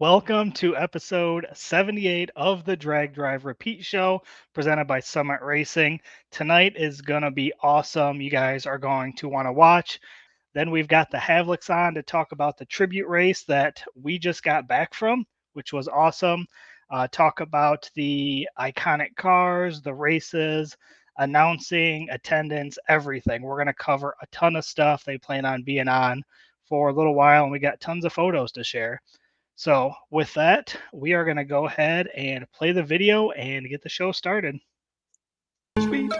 Welcome to episode 78 of the Drag Drive Repeat Show presented by Summit Racing. Tonight is going to be awesome. You guys are going to want to watch. Then we've got the Havliks on to talk about the tribute race that we just got back from, which was awesome. Talk about the iconic cars, the races, announcing, attendance, everything. We're going to cover a ton of stuff. They plan on being on for a little while, and we got tons of photos to share. So, with that, we are going to go ahead and play the video and get the show started. Sweet.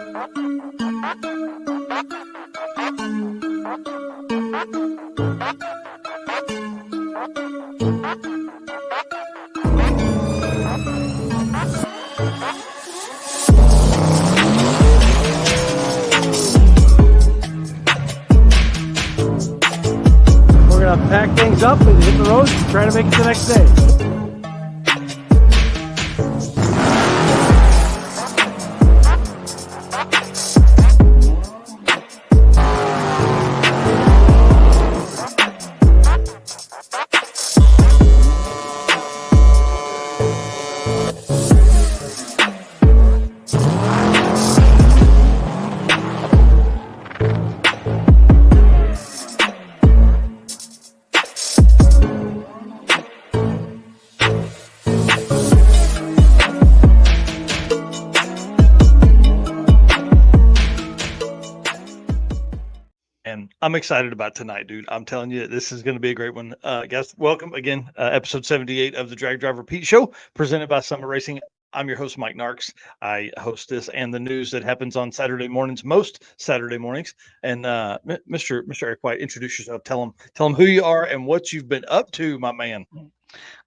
We're going to pack things up and hit the road and try to make it the next day. And I'm excited about tonight, dude. I'm telling you, this is going to be a great one. Guys, welcome again. Episode 78 of the Drag Drive Repeat Show, presented by Summit Racing. I'm your host, Mike Narks. I host this and the news that happens on Saturday mornings, most Saturday mornings. And Mr. Eric White, introduce yourself. Tell them who you are and what you've been up to, my man.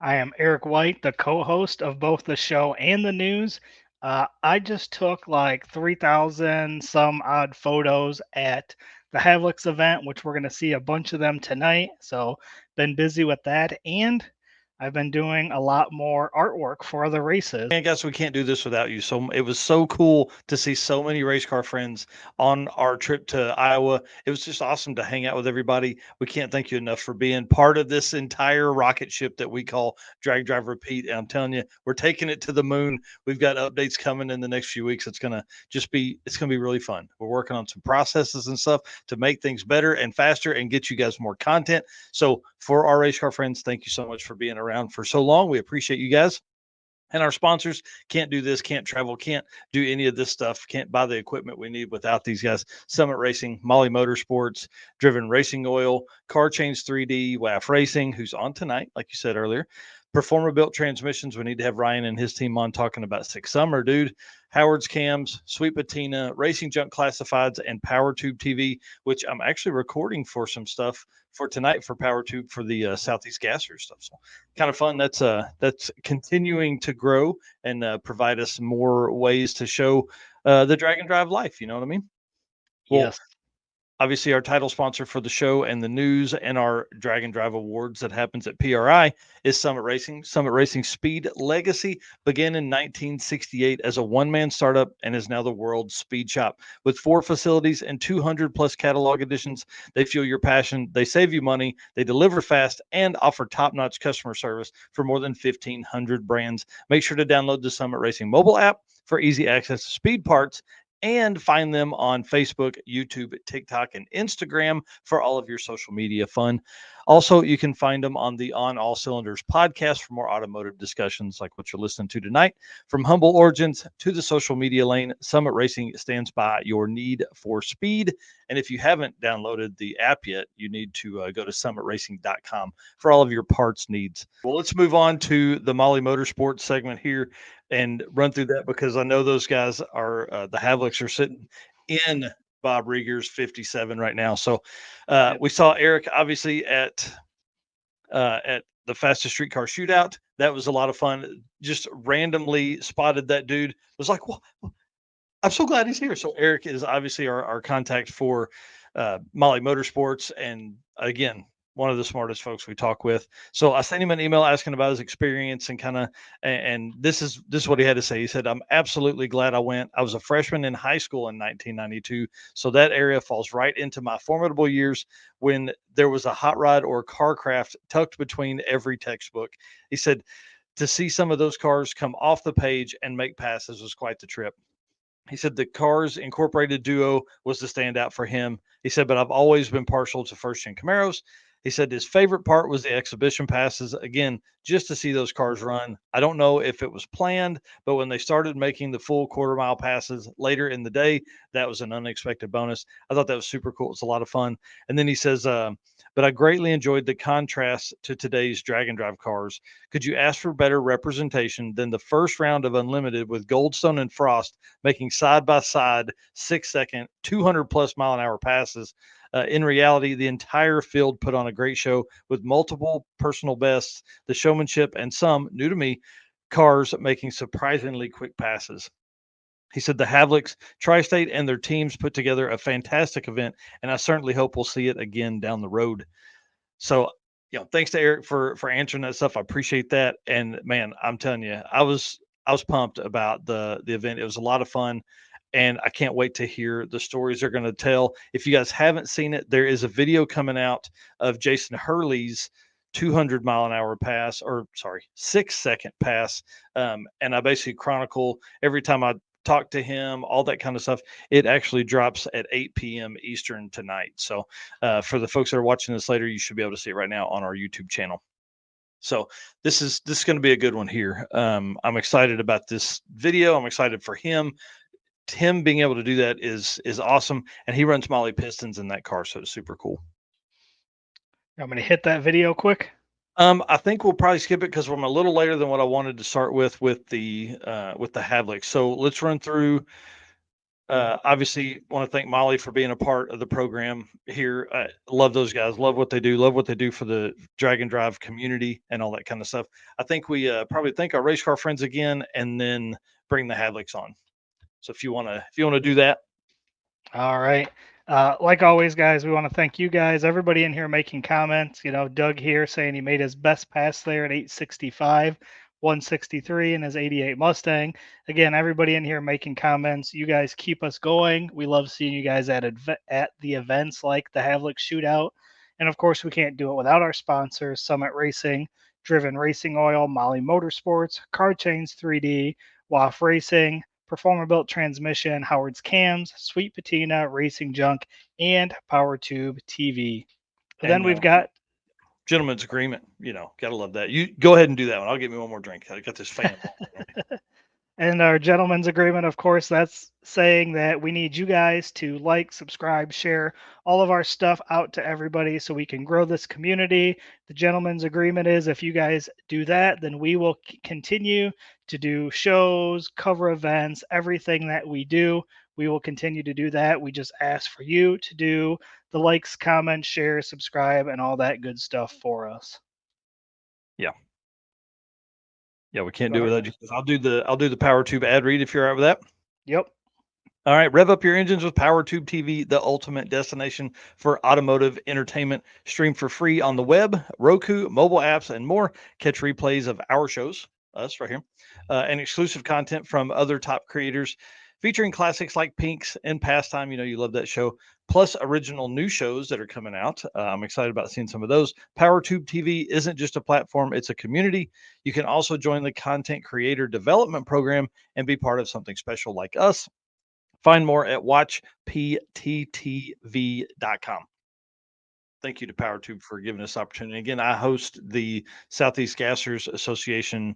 I am Eric White, the co host of both the show and the news. I just took like 3,000 some odd photos at the Havliks event, which we're going to see a bunch of them tonight. So, been busy with that. And I've been doing a lot more artwork for other races. And guys, we can't do this without you. So it was so cool to see so many race car friends on our trip to Iowa. It was just awesome to hang out with everybody. We can't thank you enough for being part of this entire rocket ship that we call Drag Drive Repeat. And I'm telling you, we're taking it to the moon. We've got updates coming in the next few weeks. It's gonna be really fun. We're working on some processes and stuff to make things better and faster and get you guys more content. So for our race car friends, thank you so much for being around for so long. We appreciate you guys. And our sponsors can't do this, can't travel, can't do any of this stuff, can't buy the equipment we need without these guys. Summit Racing, Molly Motorsports, Driven Racing Oil, Car Change 3D, WAF Racing, who's on tonight, like you said earlier. Performer Built Transmissions. We need to have Ryan and his team on talking about Six Summer, dude. Howard's Cams, Sweet Patina, Racing Junk Classifieds, and Power Tube TV, which I'm actually recording for some stuff for tonight for Power Tube for the Southeast Gasser stuff. So kind of fun. That's continuing to grow and provide us more ways to show the drag and drive life. You know what I mean? Well, Yes. obviously, our title sponsor for the show and the news and our Drag and Drive Awards that happens at PRI is Summit Racing. Summit Racing Speed Legacy began in 1968 as a one-man startup and is now the world's speed shop. With 4 facilities and 200 plus catalog editions, they fuel your passion, they save you money, they deliver fast, and offer top-notch customer service for more than 1,500 brands. Make sure to download the Summit Racing mobile app for easy access to speed parts and find them on Facebook, YouTube, TikTok, and Instagram for all of your social media fun. Also, you can find them on the On All Cylinders podcast for more automotive discussions like what you're listening to tonight. From humble origins to the social media lane, Summit Racing stands by your need for speed. And if you haven't downloaded the app yet, you need to go to summitracing.com for all of your parts needs. Well, let's move on to the Molly Motorsports segment here and run through that because I know those guys are the Havliks are sitting in Bob Rieger's 57 right now. So we saw Eric obviously at the Fastest Streetcar Shootout. That was a lot of fun. Just randomly spotted that dude. Was like, well, I'm so glad he's here. So Eric is obviously our contact for Molly Motorsports, and again, one of the smartest folks we talk with. So I sent him an email asking about his experience and kind of, and this is what he had to say. He said, "I'm absolutely glad I went. I was a freshman in high school in 1992, so that area falls right into my formidable years when there was a hot rod or car craft tucked between every textbook." He said, "To see some of those cars come off the page and make passes was quite the trip." He said the Cars Incorporated duo was the standout for him. He said, but I've always been partial to first gen Camaros. He said his favorite part was the exhibition passes. Again, just to see those cars run. I don't know if it was planned, but when they started making the full quarter mile passes later in the day, that was an unexpected bonus. I thought that was super cool. It's a lot of fun. And then he says, but I greatly enjoyed the contrast to today's drag and drive cars. Could you ask for better representation than the first round of Unlimited with Goldstone and Frost making side by side 6 second, 200 plus mile an hour passes? In reality, the entire field put on a great show with multiple personal bests, the showmanship, and some, new to me, cars making surprisingly quick passes. He said the Havliks, Tri State, and their teams put together a fantastic event, and I certainly hope we'll see it again down the road. So, thanks to Eric for answering that stuff. I appreciate that. And man, I'm telling you, I was pumped about the event. It was a lot of fun, and I can't wait to hear the stories they're going to tell. If you guys haven't seen it, there is a video coming out of Jason Hurley's 200 mile an hour pass, or sorry, 6 second pass. And I basically chronicle every time I talk to him, all that kind of stuff. It actually drops at 8 p.m. Eastern tonight. So for the folks that are watching this later, you should be able to see it right now on our YouTube channel. So this is going to be a good one here. I'm excited about this video. I'm excited for him. Him being able to do that is awesome, and he runs Molly Pistons in that car, so it's super cool. I'm going to hit that video quick. I think we'll probably skip it because we're a little later than what I wanted to start with the Havliks. So let's run through. Obviously, want to thank Molly for being a part of the program here. I love those guys. Love what they do. Love what they do for the drag and drive community and all that kind of stuff. I think we probably thank our race car friends again, and then bring the Havliks on. So if you want to do that. All right. Like always, guys, we want to thank you guys, everybody in here making comments. Doug here saying he made his best pass there at 865, 163 in his 88 Mustang. Again, everybody in here making comments. You guys keep us going. We love seeing you guys at the events like the Havliks Shootout. And of course, we can't do it without our sponsors, Summit Racing, Driven Racing Oil, Molly Motorsports, Car Chains 3D, WAF Racing, Performer Built Transmission, Howard's Cams, Sweet Patina, Racing Junk, and Power Tube TV. Then And we've got gentleman's agreement. Gotta love that. You go ahead and do that one. I'll get me one more drink. I got this fan. and our gentleman's agreement, of course, that's saying that we need you guys to like, subscribe, share all of our stuff out to everybody so we can grow this community. The gentleman's agreement is if you guys do that, then we will continue to do shows, cover events, everything that we do. We will continue to do that. We just ask for you to do the likes, comments, share, subscribe, and all that good stuff for us. Yeah. Yeah, we can't do it without you. I'll do the Power Tube ad read if you're all right with that. Yep. All right, rev up your engines with Power Tube TV, the ultimate destination for automotive entertainment. Stream for free on the web, Roku, mobile apps, and more. Catch replays of our shows, us right here, and exclusive content from other top creators, featuring classics like Pinks and Pastime. You love that show. Plus original new shows that are coming out. I'm excited about seeing some of those. PowerTube TV isn't just a platform, it's a community. You can also join the Content Creator Development Program and be part of something special like us. Find more at watchpttv.com. Thank you to PowerTube for giving us opportunity. Again, I host the Southeast Gassers Association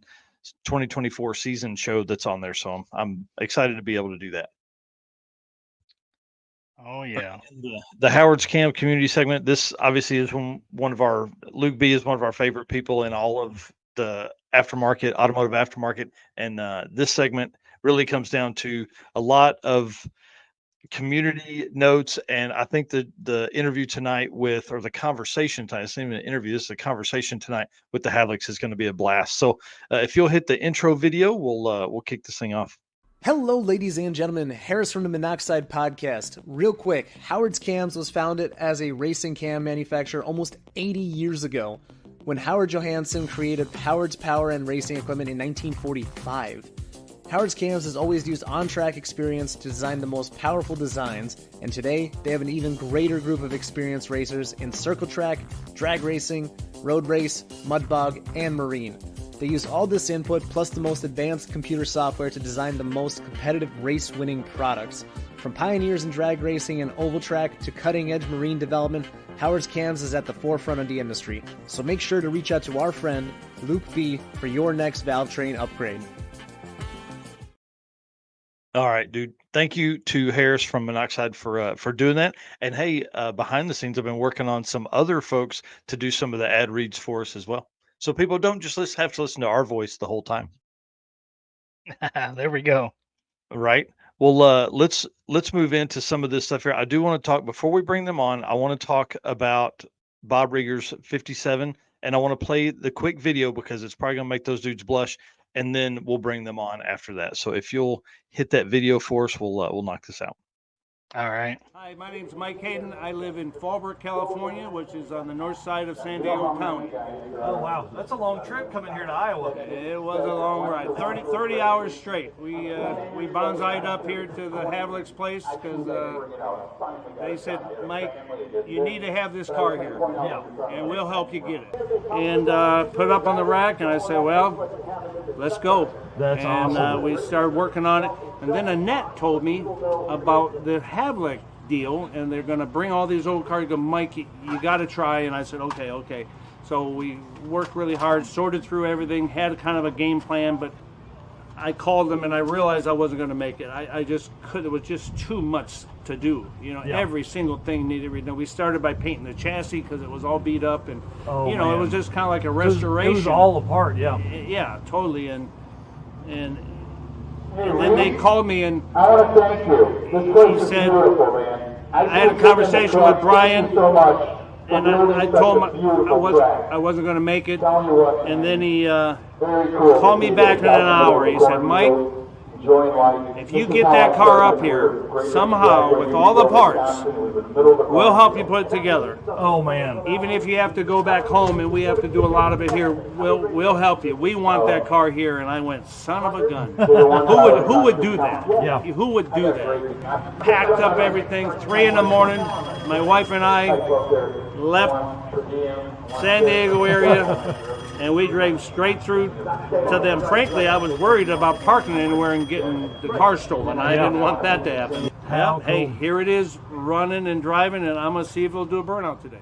2024 season show that's on there, so I'm excited to be able to do that. Oh yeah. The Howard's Camp community segment. This obviously is one of our Luke B is one of our favorite people in all of the automotive aftermarket, and this segment really comes down to a lot of community notes. And I think the interview tonight or the conversation tonight, it's not even an interview, this is a conversation tonight with the Havliks is going to be a blast. So if you'll hit the intro video, we'll kick this thing off. Hello, ladies and gentlemen. Harris from the Monoxide Podcast. Real quick, Howard's Cams was founded as a racing cam manufacturer almost 80 years ago when Howard Johansson created Howard's Power and Racing Equipment in 1945. Howard's Cams has always used on-track experience to design the most powerful designs, and today they have an even greater group of experienced racers in circle track, drag racing, road race, mud bog, and marine. They use all this input plus the most advanced computer software to design the most competitive race-winning products. From pioneers in drag racing and oval track to cutting-edge marine development, Howard's Cams is at the forefront of the industry. So make sure to reach out to our friend, Luke B, for your next valve train upgrade. All right, dude. Thank you to Harris from Monoxide for doing that. And hey, behind the scenes, I've been working on some other folks to do some of the ad reads for us as well. So people don't just have to listen to our voice the whole time. There we go. Right. Well, let's move into some of this stuff here. I do want to talk before we bring them on. I want to talk about Bob Rieger's 57, and I want to play the quick video because it's probably going to make those dudes blush, and then we'll bring them on after that. So if you'll hit that video for us, we'll knock this out. All right. Hi, my name's Mike Hayden. I live in Fallbrook, California, which is on the north side of San Diego County. Oh, wow. That's a long trip coming here to Iowa. It was a long ride, 30 hours straight. We bonsaied up here to the Havliks place because they said, Mike, you need to have this car here, and we'll help you get it. And put it up on the rack, and I said, well, let's go. That's awesome. And we started working on it. And then Annette told me about the Havlik deal, and they're going to bring all these old cars. Go, Mike, you got to try. And I said, okay. So we worked really hard, sorted through everything, had kind of a game plan, but I called them and I realized I wasn't going to make it. I just couldn't. It was just too much to do. Every single thing needed redone. We started by painting the chassis because it was all beat up, and it was just kind of like a restoration. It was all apart, yeah. Yeah, totally. And then they called me and I want to thank you. This place is said, beautiful, man. I had a conversation with Brian, so much. and I told him I wasn't going to make it. And then he called me back in an hour. He said, Mike, if you get that car up here somehow with all the parts, we'll help you put it together. Oh, man. Even if you have to go back home and we have to do a lot of it here, we'll help you. We want that car here. And I went, son of a gun. Who would do that? Yeah. Who would do that? Packed up everything, 3 a.m. My wife and I left San Diego area, and we drove straight through to them. Frankly, I was worried about parking anywhere and getting the car stolen. I didn't want that to happen. How Hey, cool. here it is, running and driving, and I'm going to see if it'll do a burnout today.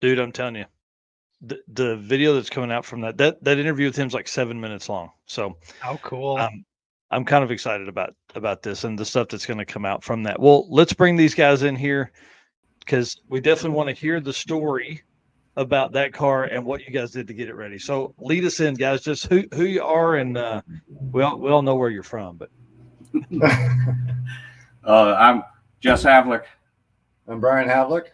Dude, I'm telling you, the video that's coming out from that interview with him is like 7 minutes long. So How cool. I'm kind of excited about this and the stuff that's going to come out from that. Well, let's bring these guys in here because we definitely want to hear the story about that car and what you guys did to get it ready. So lead us in, guys. Just who you are, and we all know where you're from. But I'm Jess Havlik, I'm Brian Havlik.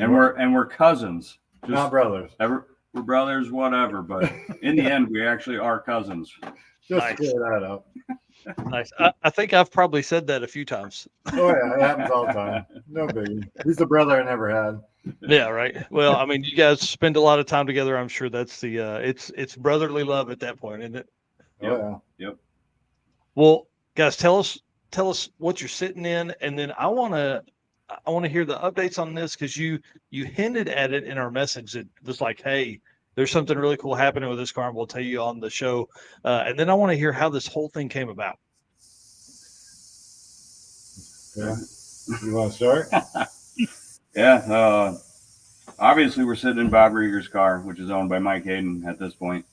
and we're cousins. Not brothers. We're brothers, whatever. But in the end, we actually are cousins. Just Nice. clear that up. nice. I think I've probably said that a few times. Oh yeah, it happens all the time. No biggie. He's the brother I never had. Yeah, right. Well, I mean, you guys spend a lot of time together. I'm sure that's the it's brotherly love at that point, isn't it? Oh yeah. Yep. Well, guys, tell us what you're sitting in, and then I want to hear the updates on this because you hinted at it in our message. It was like, hey, there's something really cool happening with this car, and we'll tell you on the show. And then I want to hear how this whole thing came about. Yeah. You want to start? Yeah. Obviously, we're sitting in Bob Rieger's car, which is owned by Mike Hayden at this point.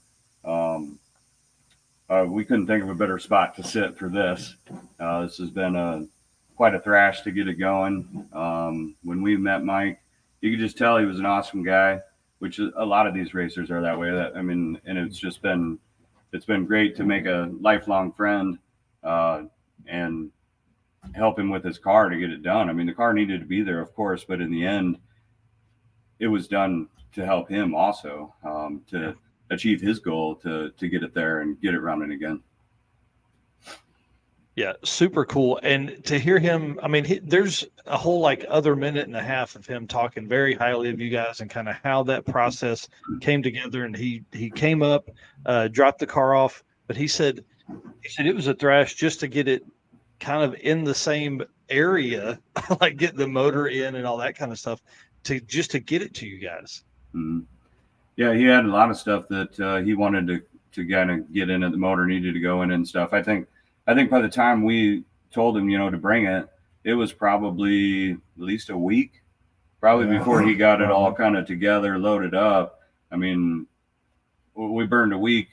We couldn't think of a better spot to sit for this. This has been quite a thrash to get it going. When we met Mike, you could just tell he was an awesome guy, which a lot of these racers are that way. And it's been great to make a lifelong friend and help him with his car to get it done. I mean, the car needed to be there, of course, but in the end, it was done to help him also to achieve his goal to get it there and get it running again. Yeah, super cool. And to hear him, I mean, there's a whole like other minute and a half of him talking very highly of you guys and kind of how that process came together. And he came up, dropped the car off, but he said it was a thrash just to get it kind of in the same area, like get the motor in and all that kind of stuff to get it to you guys. Mm-hmm. Yeah, he had a lot of stuff that he wanted to kind of get in it. The motor needed to go in and stuff. I think by the time we told him, to bring it, it was probably at least a week, before he got it all kind of together, loaded up. I mean, we burned a week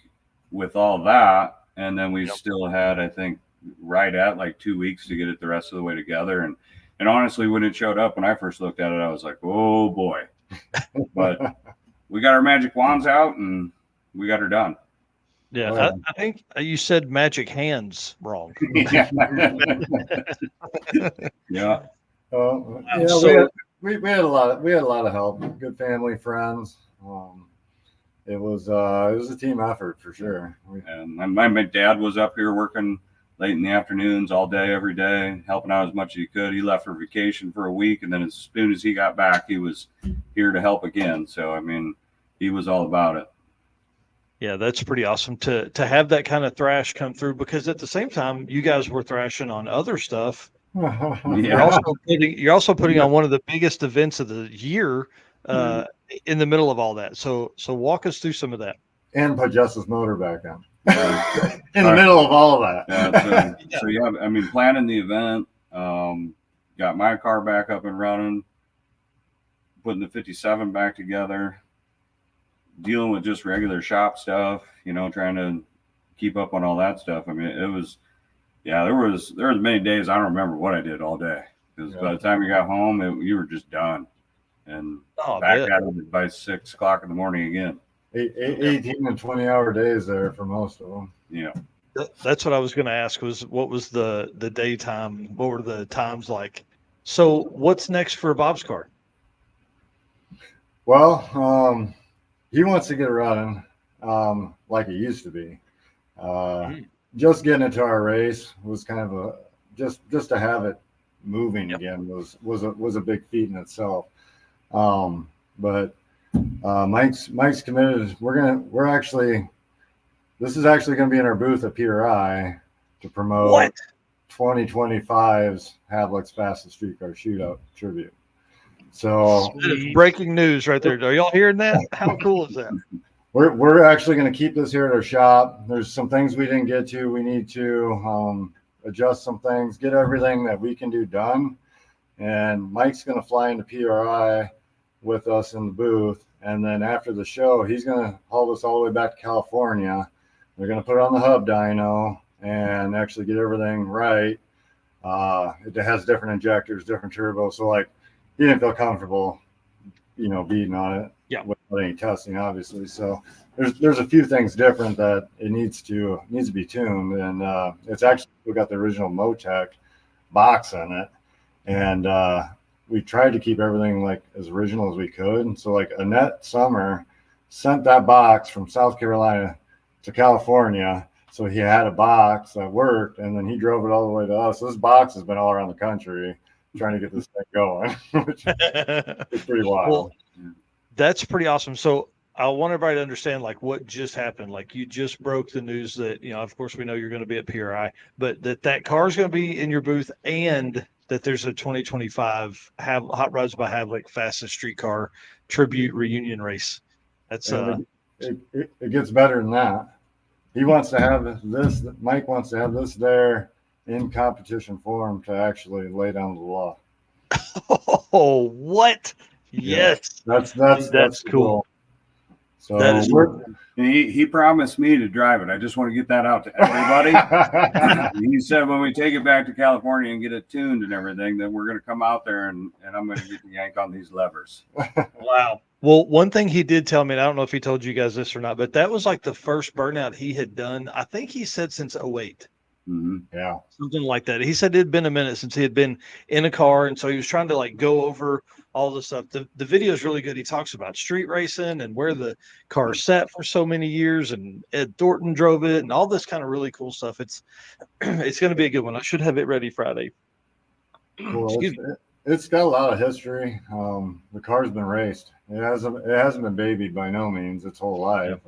with all that, and then we still had, I think, right at like 2 weeks to get it the rest of the way together. And honestly, when it showed up, when I first looked at it, I was like, oh boy. But we got our magic wands out and we got her done. Yeah, I think you said magic hands wrong. Yeah. Yeah. So, we had a lot of help. Good family, friends. It was a team effort for sure. And my dad was up here working late in the afternoons all day, every day, helping out as much as he could. He left for vacation for a week, and then as soon as he got back, he was here to help again. So, I mean, he was all about it. Yeah, that's pretty awesome to have that kind of thrash come through, because at the same time, you guys were thrashing on other stuff. Yeah. You're also putting on one of the biggest events of the year in the middle of all that. So walk us through some of that. And put Justice motor back on. In the middle of all of that. So yeah, I mean, planning the event, got my car back up and running, putting the 57 back together, dealing with just regular shop stuff, trying to keep up on all that stuff. I mean, it was, there was many days I don't remember what I did all day, because by the time you got home, you were just done and back at it by 6 o'clock in the morning again. 18 and 20-hour days there for most of them. Yeah. That's what I was going to ask, was what was the daytime? What were the times like? So what's next for Bob's car? Well, he wants to get it running like it used to be. Just getting into our race was kind of just to have it moving again was a big feat in itself. But Mike's committed. This is actually going to be in our booth at PRI to promote 2025's Havliks Fastest Streetcar Shootout tribute. So breaking news right there. Are y'all hearing that? How cool is that? We're actually going to keep this here at our shop. There's some things we didn't get to. We need to adjust some things, get everything that we can do done. And Mike's going to fly into PRI with us in the booth. And then after the show, he's going to haul us all the way back to California. They're going to put it on the hub dyno and actually get everything right. It has different injectors, different turbos. So he didn't feel comfortable, beating on it. Yeah. Without any testing, obviously. So there's a few things different that it needs to be tuned. And it's actually, we got the original Motec box in it. And we tried to keep everything as original as we could. So Annette Summer sent that box from South Carolina to California. So he had a box that worked, and then he drove it all the way to us. So this box has been all around the country trying to get this thing going, which is pretty wild. Well, that's pretty awesome. So I want everybody to understand what just happened. You just broke the news that, of course we know you're going to be at PRI, but that car is going to be in your booth, and that there's a 2025 Hot Rods by Havliks Fastest Streetcar Tribute Reunion race. That's it gets better than that. He wants to have Mike wants to have this there in competition form to actually lay down the law. Oh, what? Yes. That's cool. So That is He promised me to drive it. I just want to get that out to everybody. He said when we take it back to California and get it tuned and everything, then we're going to come out there and I'm going to get to yank on these levers. Wow. Well, one thing he did tell me, and I don't know if he told you guys this or not, but that was like the first burnout he had done. I think he said since 08. Mm-hmm. Yeah, Something like that. He said it had been a minute since he had been in a car, and so he was trying to like go over all the stuff. The video is really good. He talks about street racing and where the car sat for so many years, and Ed Thornton drove it, and all this kind of really cool stuff. It's it's going to be a good one. I should have it ready Friday. cool. It's got a lot of history. The car's been raced. It hasn't been babied by no means its whole life.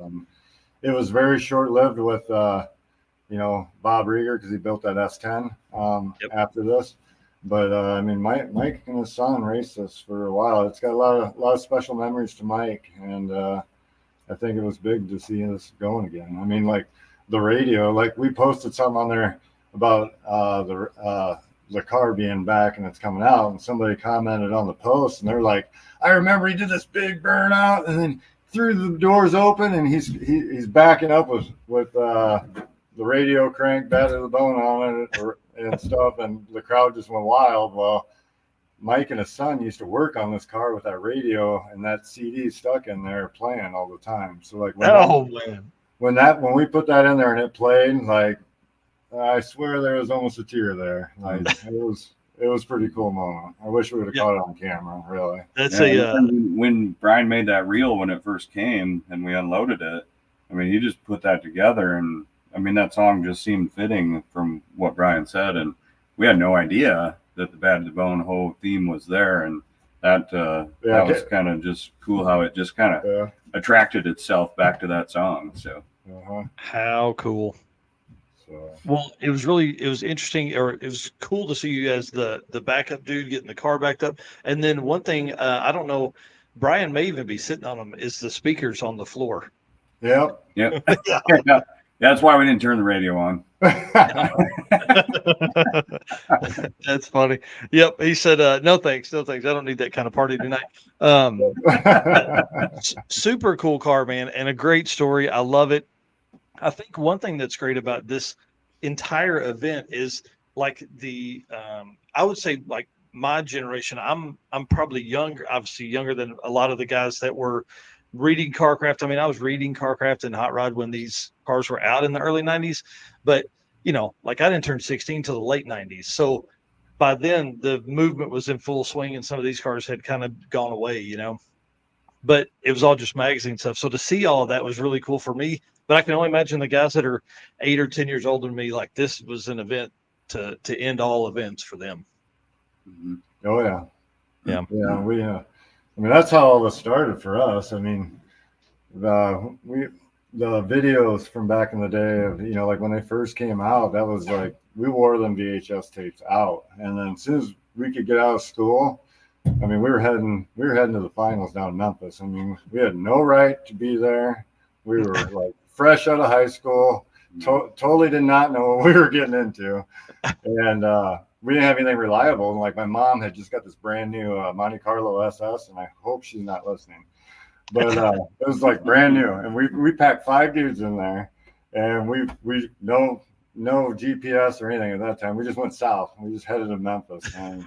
It was very short lived with Bob Rieger, because he built that S10 after this. But I mean, Mike and his son raced this for a while. It's got a lot of special memories to Mike, and I think it was big to see this going again. I mean, like the radio, like we posted something on there about the car being back and it's coming out, and somebody commented on the post, and they're like, I remember he did this big burnout and then threw the doors open, and he's backing up with the radio crank bad to the bone on it and stuff, and the crowd just went wild. Well, Mike and his son used to work on this car with that radio and that CD stuck in there playing all the time. So like when we put that in there and it played, like I swear there was almost a tear there. Like it was pretty cool moment. I wish we would have caught it on camera, really. That's when Brian made that reel when it first came and we unloaded it, I mean, he just put that together, and I mean, that song just seemed fitting from what Brian said, and we had no idea that the Bad to the Bone whole theme was there, and that was kind of just cool how it just kind of attracted itself back to that song. So how cool. So. Well, it was interesting, or it was cool to see you as the backup dude getting the car backed up. And then one thing, I don't know, Brian may even be sitting on them, is the speakers on the floor. Yep. Yeah. That's why we didn't turn the radio on. That's funny. Yep. He said, no thanks. I don't need that kind of party tonight. Super cool car, man, and a great story. I love it. I think one thing that's great about this entire event is like I would say like my generation, I'm probably younger, obviously younger than a lot of the guys that were reading CarCraft. I mean, I was reading CarCraft and Hot Rod when these cars were out in the early 90s, but like I didn't turn 16 till the late 90s. So by then the movement was in full swing and some of these cars had kind of gone away, but it was all just magazine stuff. So to see all of that was really cool for me, but I can only imagine the guys that are 8 or 10 years older than me, like this was an event to end all events for them. Oh yeah. Yeah. I mean, that's how all this started for us. I mean, the videos from back in the day of, like when they first came out, that was like, we wore them VHS tapes out. And then as soon as we could get out of school, I mean, we were heading to the finals down in Memphis. I mean, we had no right to be there. We were like fresh out of high school, totally did not know what we were getting into. And, we didn't have anything reliable. And like my mom had just got this brand new Monte Carlo SS, and I hope she's not listening. But it was like brand new, and we packed 5 dudes in there, and we no GPS or anything at that time. We just went south. We just headed to Memphis, and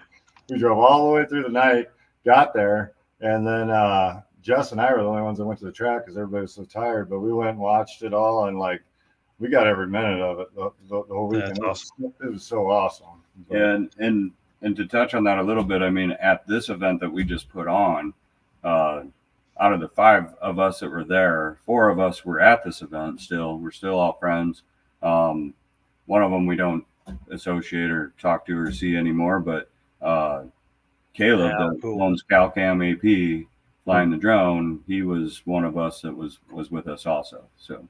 we drove all the way through the night. Got there, and then Jess and I were the only ones that went to the track because everybody was so tired. But we went and watched it all, and like we got every minute of it the whole weekend. Awesome. It was so awesome. Yeah, and to touch on that a little bit, I mean, at this event that we just put on, out of the 5 of us that were there, 4 of us were at this event still. We're still all friends. One of them we don't associate or talk to or see anymore, but Caleb, that owns CalCam AP, flying the drone, he was one of us that was with us also. So,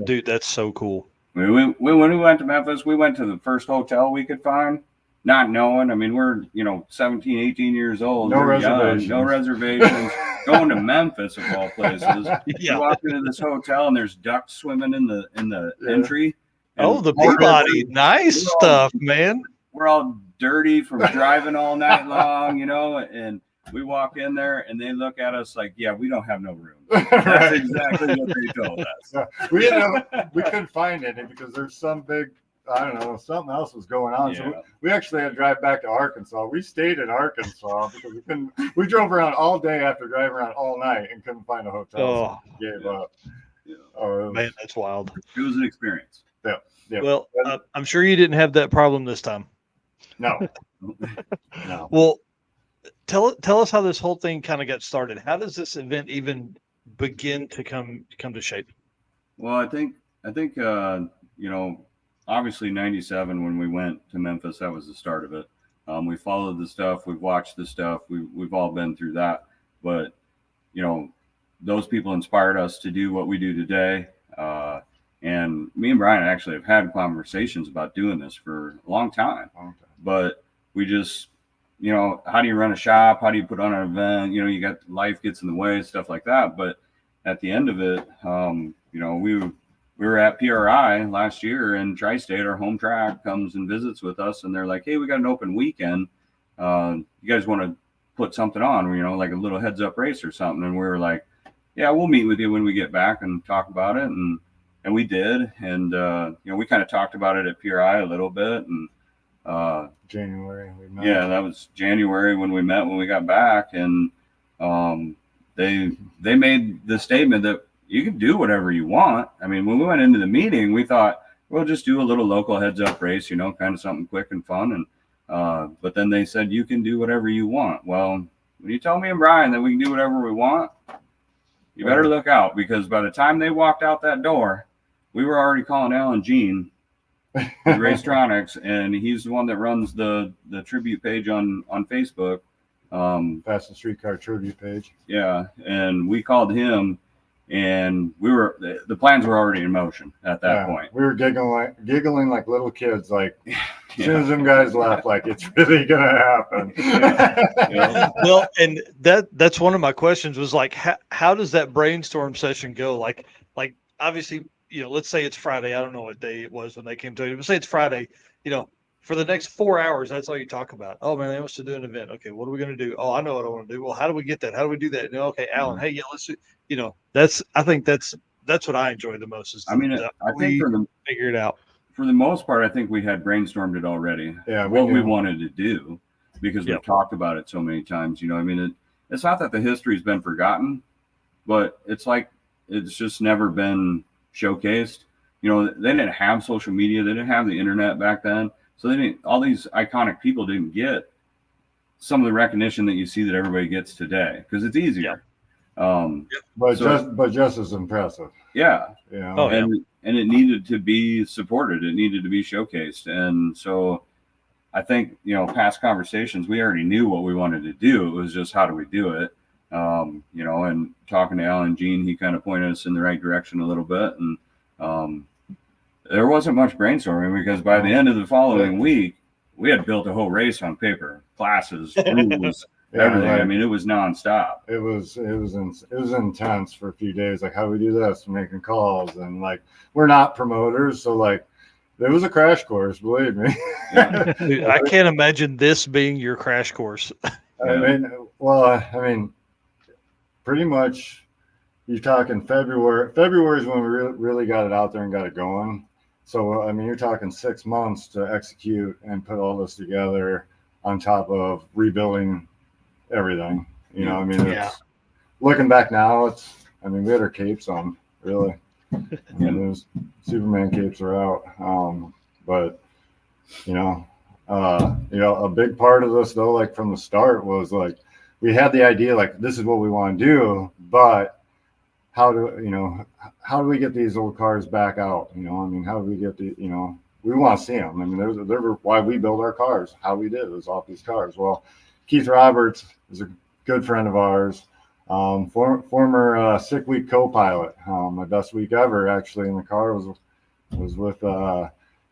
dude, that's so cool. When we went to Memphis, we went to the first hotel we could find, not knowing. I mean, we're 17, 18 years old. No reservations. No reservations. Going to Memphis of all places. You walk into this hotel and there's ducks swimming in the entry. Oh, the Peabody, nice stuff, man. we're all dirty from driving all night long, you know, and we walk in there and they look at us like, yeah, we don't have no room. That's Right. exactly what they told us. Yeah, we couldn't find any because there's some big, I don't know, something else was going on. So Yeah. we actually had to drive back to Arkansas. We stayed in Arkansas because we drove around all day after driving around all night and couldn't find a hotel. Oh, So we gave up. Yeah. Oh, it was, man, that's wild. It was an experience. yeah. Well, I'm sure you didn't have that problem this time. No. No. Well, tell us how this whole thing kind of got started. How does this event even begin to come to shape? Well, I think you know, obviously '97 when we went to Memphis, that was the start of it. We followed the stuff, we've watched the stuff, we've all been through that. But you know, those people inspired us to do what we do today. And me and Brian actually have had conversations about doing this for a long time. But we just, you know, how do you run a shop? How do you put on an event? You know, you got life gets in the way, stuff like that. But at the end of it, you know, we were at PRI last year, and Tri-State, our home track, comes and visits with us, and they're like, hey, we got an open weekend. You guys want to put something on, you know, like a little heads up race or something? And we were like, yeah, we'll meet with you when we get back and talk about it. And we did. And, you know, we kind of talked about it at PRI a little bit. And January. We met. yeah, that was January when we met, when we got back. And they made the statement that you can do whatever you want. I mean, when we went into the meeting, we thought, we'll just do a little local heads up race, you know, kind of something quick and fun. And but then they said, you can do whatever you want. Well, when you tell me and Brian that we can do whatever we want, you better look out, because by the time they walked out that door, we were already calling Alan Jean with Racetronics, and he's the one that runs the tribute page on Facebook. Fastest Streetcar tribute page. Yeah, and we called him, and the plans were already in motion at that point. We were giggling like little kids, like as soon as them guys left, like it's really gonna happen. Yeah. Well, and that's one of my questions was like, how does that brainstorm session go? Like obviously, you know, let's say it's Friday. I don't know what day it was when they came to you, but say it's Friday, you know, for the next 4 hours, that's all you talk about. Oh man, they want us to do an event. Okay, what are we going to do? Oh, I know what I want to do. Well, how do we get that? How do we do that? And, okay, Alan, hey, yeah, let's do, you know, I think that's what I enjoy the most is, I mean, I think figure it out. For the most part, I think we had brainstormed it already. Yeah, what we wanted to do, because we've talked about it so many times. You know, I mean, it's not that the history's been forgotten, but it's like it's just never been showcased. You know, they didn't have social media, they didn't have the internet back then, so all these iconic people didn't get some of the recognition that you see that everybody gets today, because it's easier. But just as impressive. Yeah. Yeah. Oh, and it needed to be supported. It needed to be showcased. And so I think, you know, past conversations, we already knew what we wanted to do. It was just, how do we do it? You know, and talking to Alan Jean, he kind of pointed us in the right direction a little bit. And there wasn't much brainstorming, because by the end of the following week, we had built a whole race on paper, classes, rules, everything. Right. I mean, it was nonstop. It was intense for a few days. Like, how do we do this? We're making calls, and like, we're not promoters, so like, there was a crash course, believe me. Yeah. Dude, I can't imagine this being your crash course. I mean, pretty much, you're talking February. February is when we really got it out there and got it going. So, I mean, you're talking 6 months to execute and put all this together, on top of rebuilding everything. You know, I mean, looking back now, we had our capes on, really. I mean, those Superman capes are out. But, you know, a big part of this, though, like from the start, was like, we had the idea, like, this is what we want to do, but how do we get these old cars back out? You know, I mean, how do we get we want to see them. I mean, they're why we build our cars. How we did it was off these cars. Well, Keith Roberts is a good friend of ours, former sick week co-pilot. My best week ever, actually, in the car was with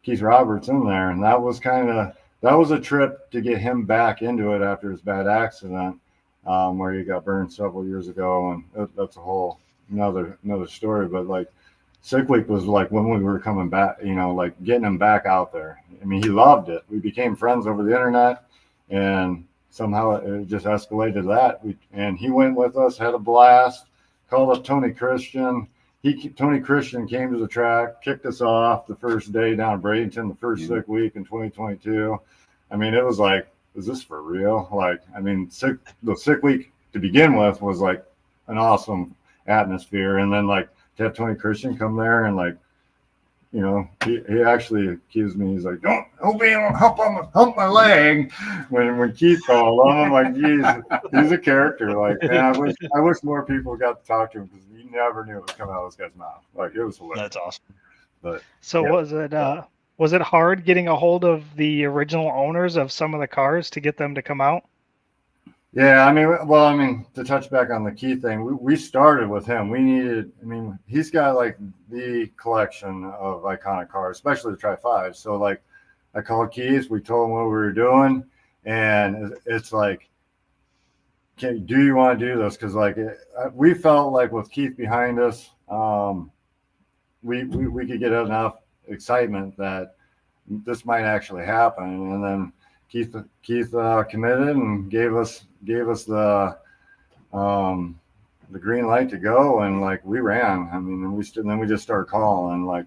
Keith Roberts in there, and that was a trip to get him back into it after his bad accident, where he got burned several years ago, and that's a whole another story. But like, Sick Week was like when we were coming back, you know, like getting him back out there. I mean, he loved it. We became friends over the internet, and somehow it just escalated that. And he went with us, had a blast, called up Tony Christian. Tony Christian came to the track, kicked us off the first day down at Bradenton, the first Sick Week in 2022. I mean, it was like, is this for real? Like, I mean, the Sick Week to begin with was like an awesome atmosphere, and then like to have Tony Christian come there and like, you know, he actually accused me. He's like, don't be able to hump my leg when Keith called him. I'm like, geez, he's a character. Like, man, I wish more people got to talk to him, because you never knew it was coming out of this guy's mouth. Like, it was hilarious. That's awesome. But So yeah. was it hard getting a hold of the original owners of some of the cars to get them to come out? Yeah, I mean, to touch back on the Keith thing, we started with him. He's got like the collection of iconic cars, especially the Tri-5. So like, I called Keith, we told him what we were doing, and it's like, do you want to do this? Because like, we felt like with Keith behind us, we could get enough excitement that this might actually happen. And then Keith committed and gave us the green light to go, and like we ran. I mean, and then we just started calling. Like,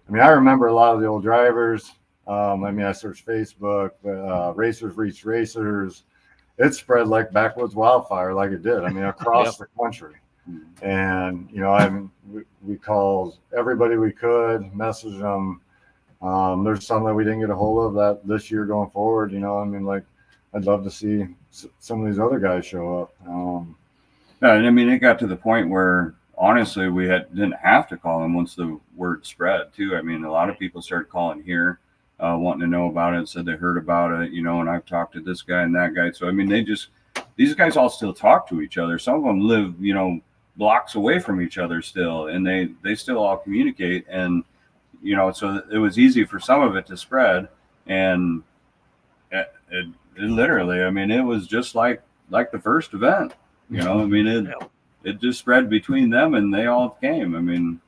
I mean, I remember a lot of the old drivers. I mean, I searched Facebook, Racers Reach Racers. It spread like backwoods wildfire, like it did. I mean, across the country. And you know, I mean, we called everybody we could, messaged them. There's some that we didn't get a hold of that this year going forward. You know, I mean, like, I'd love to see some of these other guys show up. Yeah, and I mean, it got to the point where honestly we didn't have to call them once the word spread too. I mean, a lot of people started calling here, wanting to know about it, said they heard about it, you know, and I've talked to this guy and that guy. So I mean, these guys all still talk to each other. Some of them live, you know, blocks away from each other still, and they still all communicate. And you know, so it was easy for some of it to spread, and it literally, I mean, it was just like the first event, you know. I mean, it just spread between them, and they all came. I mean,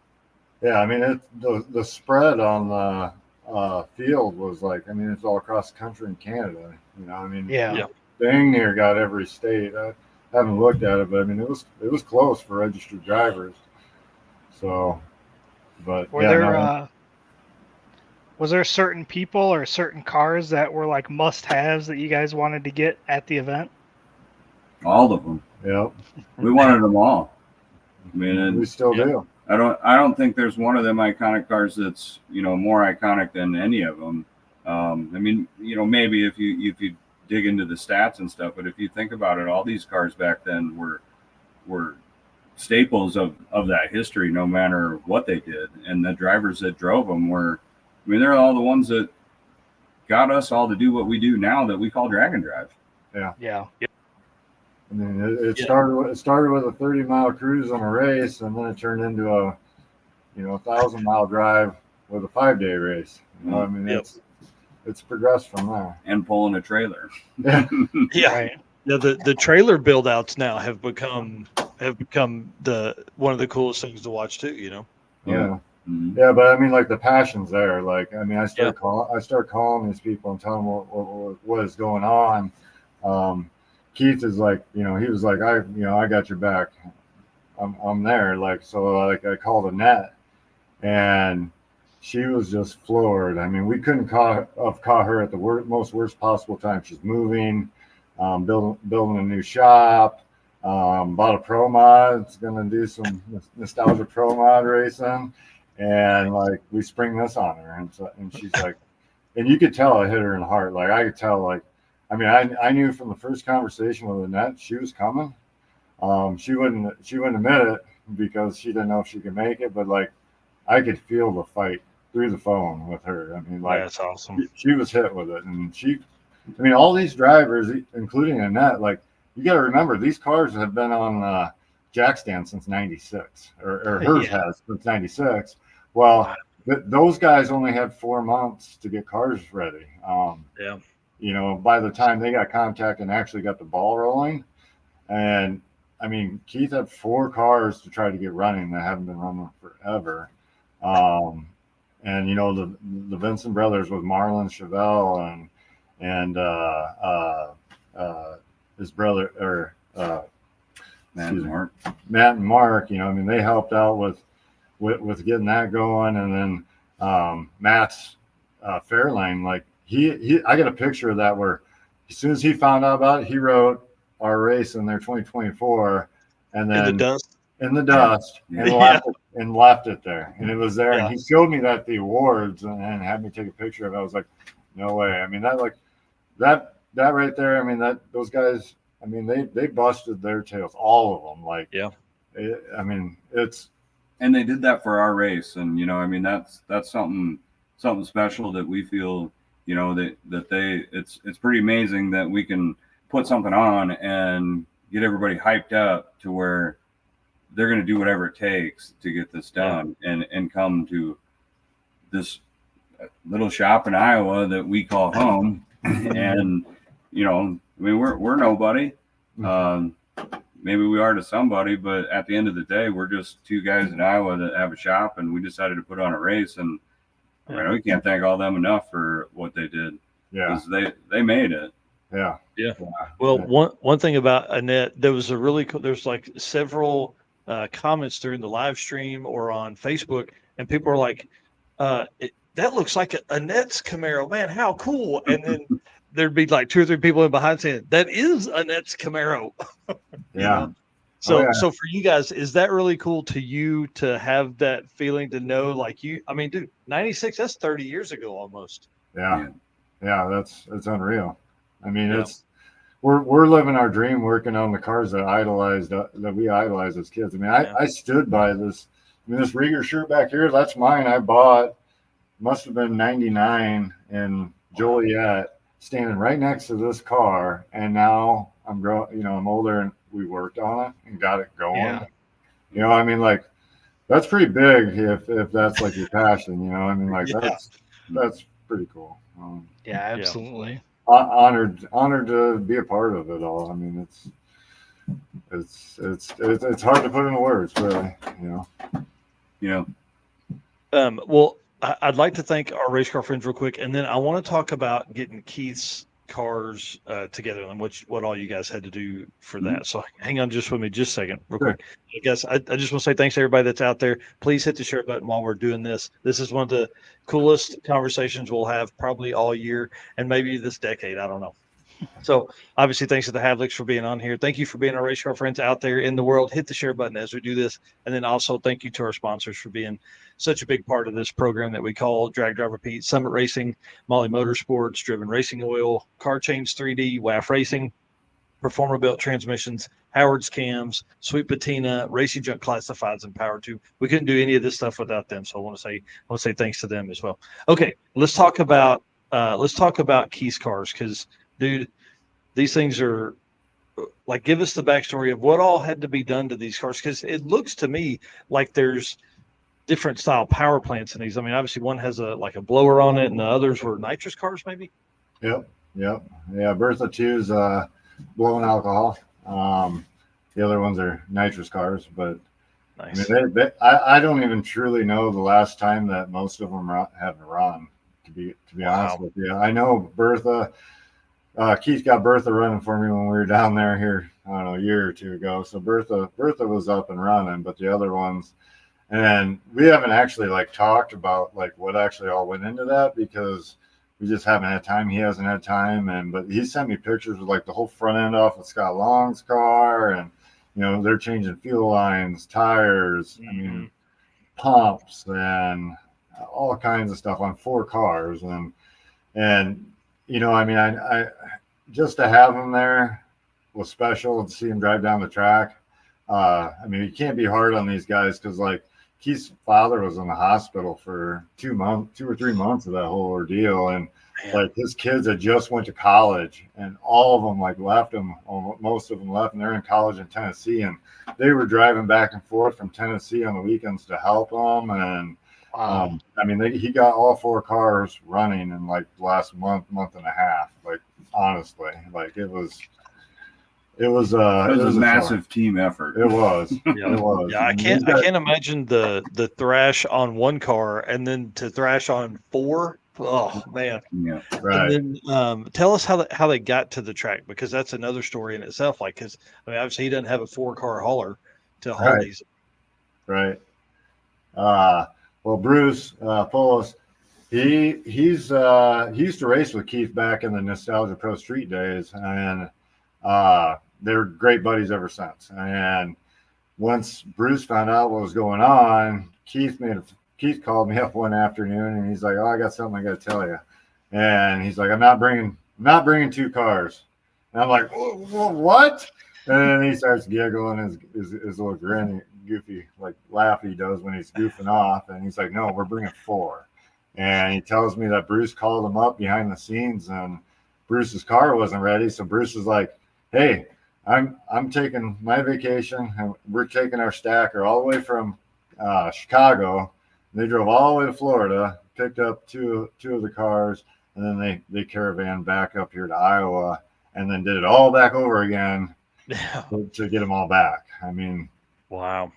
yeah, I mean, the spread on the field was like, I mean, it's all across the country in Canada, you know. I mean, dang near got every state. I haven't looked at it, but I mean, it was close for registered drivers. So, but was there certain people or certain cars that were like must-haves that you guys wanted to get at the event? All of them. Yep. We wanted them all. I mean, we still do. I don't think there's one of them iconic cars that's, you know, more iconic than any of them. I mean, you know, maybe if you dig into the stats and stuff, but if you think about it, all these cars back then were staples of that history, no matter what they did. And the drivers that drove them were, I mean, they're all the ones that got us all to do what we do now that we call drag and drive. Yeah. I mean, it started with a 30-mile cruise on a race, and then it turned into a, you know, 1,000-mile drive with a 5-day race. You know, I mean, it's progressed from there. And pulling a trailer. Yeah. Right. Yeah, the trailer build outs now have become one of the coolest things to watch too, you know. Yeah. Mm-hmm. Yeah, but I mean, like, the passion's there. Like, I mean, I start calling these people and telling them what is going on. Keith is like, you know, he was like, I got your back. I'm there. Like, so like I called Annette, and she was just floored. I mean, we couldn't have caught her at the worst possible time. She's moving, building a new shop, bought a pro mod. It's gonna do some nostalgia pro mod racing. And like, we spring this on her, and she's like, and you could tell it hit her in the heart. Like, I could tell, like, I mean, I knew from the first conversation with Annette she was coming. She wouldn't admit it because she didn't know if she could make it, but like, I could feel the fight through the phone with her. I mean, like, that's awesome. She was hit with it, and I mean, all these drivers, including Annette, like, you got to remember, these cars have been on jack stand since '96, or hers has since '96. Well, those guys only had 4 months to get cars ready. You know, by the time they got contact and actually got the ball rolling, and I mean, Keith had 4 cars to try to get running that haven't been running forever. And you know the Vincent brothers with Marlon Chevelle and his brother or Matt and Mark. Matt and Mark. You know, I mean, they helped out with getting that going, and then Matt's Fairlane, like I got a picture of that where as soon as he found out about it, he wrote our race in their 2024, and then in the dust. And left it there, and it was there, Yeah. and he showed me that the awards and had me take a picture of it. I was like, no way. I mean, that right there. I mean, those guys. I mean, they busted their tails, all of them. Like, Yeah. I mean, and they did that for our race, and you know, I mean, that's something special that we feel, you know, that it's pretty amazing that we can put something on and get everybody hyped up to where they're going to do whatever it takes to get this done and come to this little shop in Iowa that we call home. And, you know, I mean, we're nobody. Maybe we are to somebody, but at the end of the day, we're just two guys in Iowa that have a shop, and we decided to put on a race. And I mean, we can't thank all them enough for what they did. yeah, Because they made it. yeah. Well, one thing about Annette, there was a really cool, there's like several comments during the live stream or on Facebook, and people are like, that looks like Annette's Camaro, man, how cool. And then there'd be like 2 or 3 people in behind saying, that is Annette's Camaro. Yeah. So for you guys, is that really cool to you to have that feeling to know, like I mean, dude, 96, that's 30 years ago almost. Yeah. It's unreal. I mean, we're living our dream, working on the cars that we idolized as kids. I mean, I stood by this. I mean, this Rieger shirt back here, that's mine. I bought, must have been 99 in Joliet, standing right next to this car. And now I'm growing, you know, I'm older, and we worked on it and got it going. Yeah. You know, I mean, like, that's pretty big if that's like your passion, you know. I mean, like, that's pretty cool. Yeah, absolutely. Honored to be a part of it all. I mean, it's hard to put into words, really, you know. Well, I'd like to thank our race car friends real quick, and then I want to talk about getting Keith's cars together and what all you guys had to do for that. So hang on just with me just a second real quick. I guess I just want to say thanks to everybody that's out there. Please hit the share button while we're doing this. This is one of the coolest conversations we'll have probably all year and maybe this decade. I don't know. So obviously, thanks to the Havliks for being on here. Thank you for being our race car friends out there in the world. Hit the share button as we do this. And then also thank you to our sponsors for being such a big part of this program that we call Drag Drive Repeat, Summit Racing, Molly Motorsports, Driven Racing Oil, Car Change 3D, WAF Racing, Performer Built Transmissions, Howard's Cams, Sweet Patina, Racing Junk Classifieds, and Power 2. We couldn't do any of this stuff without them. So I want to say thanks to them as well. Okay, let's talk about Keith's cars, because dude, these things are like, give us the backstory of what all had to be done to these cars, because it looks to me like there's different style power plants in these. I mean, obviously one has a blower on it, and the others were nitrous cars, maybe. Yep. Yeah, Bertha 2's blowing alcohol. The other ones are nitrous cars, but nice. I mean, I don't even truly know the last time that most of them have run. To be honest with you, I know Bertha. Keith got Bertha running for me when we were down there here, I don't know, a year or 2 ago. So Bertha was up and running, but the other ones, and we haven't actually talked about what actually all went into that, because we just haven't had time. He hasn't had time, but he sent me pictures of the whole front end off of Scott Long's car, and you know, they're changing fuel lines, tires, I mean, pumps, and all kinds of stuff on 4 cars, and you know, I mean, I just to have him there was special, to see him drive down the track. I mean, you can't be hard on these guys, because Keith's father was in the hospital for 2 or 3 months of that whole ordeal, and his kids had just went to college, and all of them left him. Most of them left, and they're in college in Tennessee, and they were driving back and forth from Tennessee on the weekends to help him. And I mean, he got all 4 cars running in the last month and a half. Honestly, it was It was a a massive team effort. It was. Yeah. It was. Yeah, I can't imagine the thrash on one car and then to thrash on 4. Oh man. Yeah. Right. And then tell us how they got to the track, because that's another story in itself. Like, because I mean, obviously he doesn't have a 4-car hauler to haul these. Right. Well, Bruce Pullis, he used to race with Keith back in the Nostalgia Pro Street days, and they're great buddies ever since. And once Bruce found out what was going on, Keith called me up one afternoon, and he's like, "Oh, I got something I got to tell you." And he's like, "I'm not bringing 2 cars." And I'm like, "What?" And then he starts giggling, his little grin, goofy like laugh he does when he's goofing off, and he's like, "No, we're bringing 4." And he tells me that Bruce called him up behind the scenes, and Bruce's car wasn't ready, so Bruce was like, "Hey, I'm taking my vacation, and we're taking our stacker all the way from Chicago." They drove all the way to Florida, picked up two of the cars, and then they caravan back up here to Iowa, and then did it all back over again to get them all back. I mean, wow,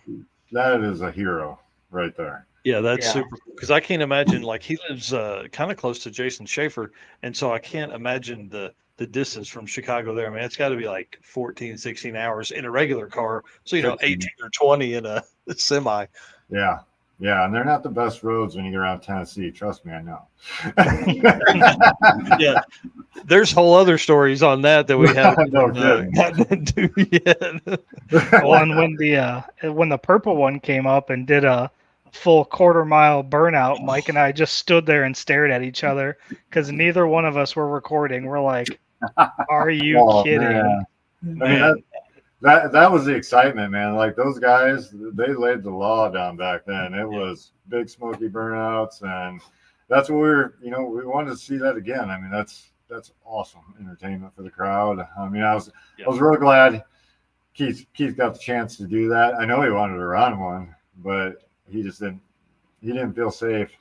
that is a hero right there. Yeah, that's super cool, because I can't imagine, like, he lives kind of close to Jason Schaefer, and so I can't imagine the distance from Chicago there. I mean, it's got to be like 14, 16 hours in a regular car. So, 18 or 20 in a semi. Yeah. Yeah, and they're not the best roads when you get around Tennessee. Trust me, I know. Yeah, there's whole other stories on that we haven't gotten into yet. Well, and when the purple one came up and did a full quarter-mile burnout, Mike and I just stood there and stared at each other because neither one of us were recording. We're like, "Are you kidding?" Man. I mean, that was the excitement, man. Like, those guys, they laid the law down back then. It was big smoky burnouts, and that's what we wanted to see that again. I mean, that's awesome entertainment for the crowd. I mean, I was real glad Keith got the chance to do that. I know he wanted to run one, but he just didn't feel safe,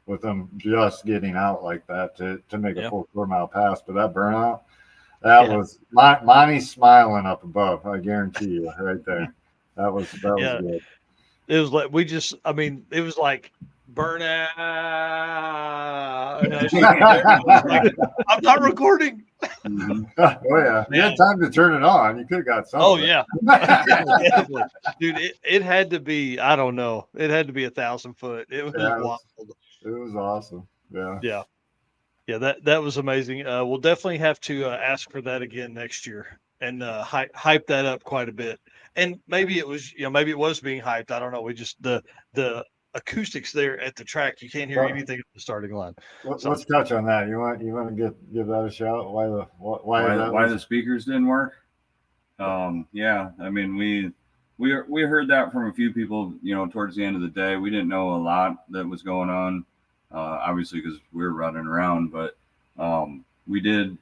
with them just getting out like that to make a full 4-mile pass. But that burnout, that was Monty's smiling up above. I guarantee you, right there. That was good. It was like it was like burnout. And I was like, I'm not recording. Mm-hmm. Oh yeah, you had time to turn it on. You could have got something. Oh yeah, dude. It had to be. I don't know. It had to be 1,000 foot. It was wild. It was awesome. Yeah. Yeah, that was amazing. We'll definitely have to ask for that again next year and hype that up quite a bit. And maybe it was, being hyped. I don't know. We just the acoustics there at the track, you can't hear anything at the starting line. Let's touch on that. You want to give that a shout? Why the speakers didn't work? Yeah, I mean, we heard that from a few people. Towards the end of the day, we didn't know a lot that was going on. Obviously, because we were running around, but we did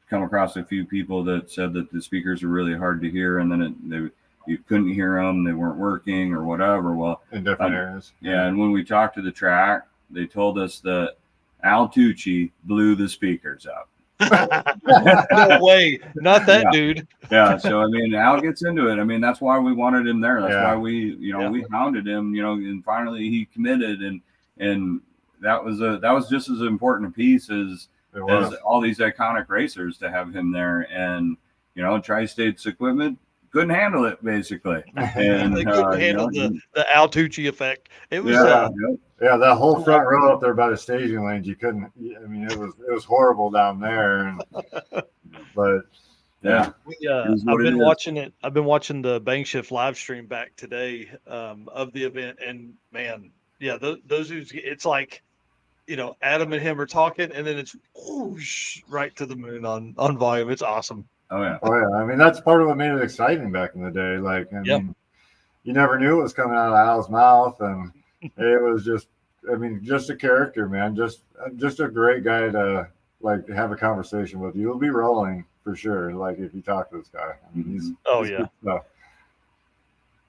come across a few people that said that the speakers are really hard to hear, and then you couldn't hear them, they weren't working or whatever. Well, in different areas. Yeah, and when we talked to the track, they told us that Al Tucci blew the speakers up. No way, not that dude. Yeah, so I mean, Al gets into it. I mean, that's why we wanted him there. That's why we hounded him. And finally he committed, and that was just as important a piece as all these iconic racers to have him there. And Tri-State's equipment couldn't handle it, basically. And they couldn't handle the Al Tucci effect. It was that whole front row up there by the staging lanes, you couldn't. I mean, it was horrible down there. But I've been watching it. I've been watching the Bang Shift live stream back today of the event, and man, those dudes. It's like, Adam and him are talking, and then it's whoosh, right to the moon on volume. It's awesome. Oh yeah. I mean, that's part of what made it exciting back in the day. Like, I mean, you never knew what was coming out of Al's mouth, and it was just a character, man. Just a great guy to have a conversation with. You'll be rolling for sure. Like, if you talk to this guy, I mean, he's good stuff.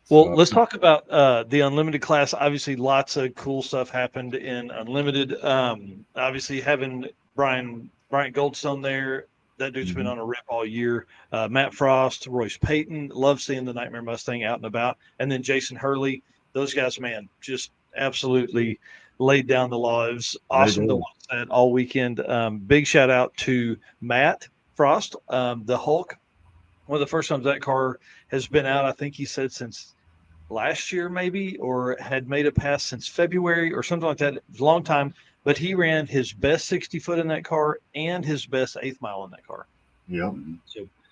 Well, let's talk about the Unlimited class. Obviously, lots of cool stuff happened in Unlimited. Obviously, having Brian Goldstone there, That dude's been on a rip all year. Matt Frost, Royce Payton, love seeing the Nightmare Mustang out and about. And then Jason Hurley. Those guys, man, just absolutely laid down the law. It was awesome to watch that all weekend. Big shout out to Matt Frost, the Hulk. One of the first times that car has been out, I think he said since last year maybe, or had made it past since February or something like that. It was a long time, but he ran his best 60 foot in that car and his best 8th mile in that car. Yep.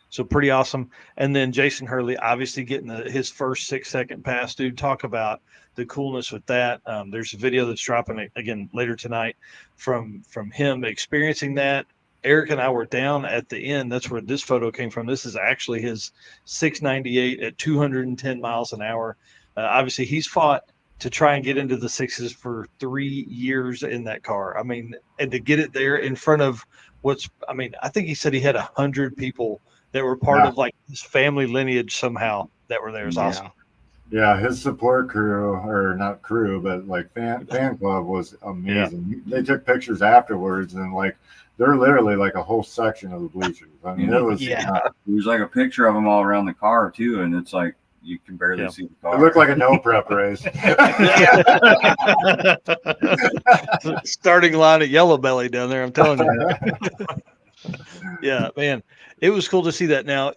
So pretty awesome. And then Jason Hurley, obviously getting his first 6-second pass, dude. Talk about the coolness with that. There's a video that's dropping again later tonight from him experiencing that. Eric and I were down at the end. That's where this photo came from. This is actually his 698 at 210 miles an hour. Obviously, he's fought to try and get into the sixes for 3 years in that car. I mean, and to get it there in front of I think he said he had 100 people that were part of like his family lineage somehow that were there. It's awesome. Yeah, his support crew, or not crew, but like fan club was amazing. Yeah. They took pictures afterwards, and like they're literally like a whole section of the bleachers. I mean, it was there's like a picture of them all around the car too, and it's like you can barely see the car. It looked like a no prep race. Starting line at Yellow Belly down there, I'm telling you. Yeah, man, it was cool to see that. Now,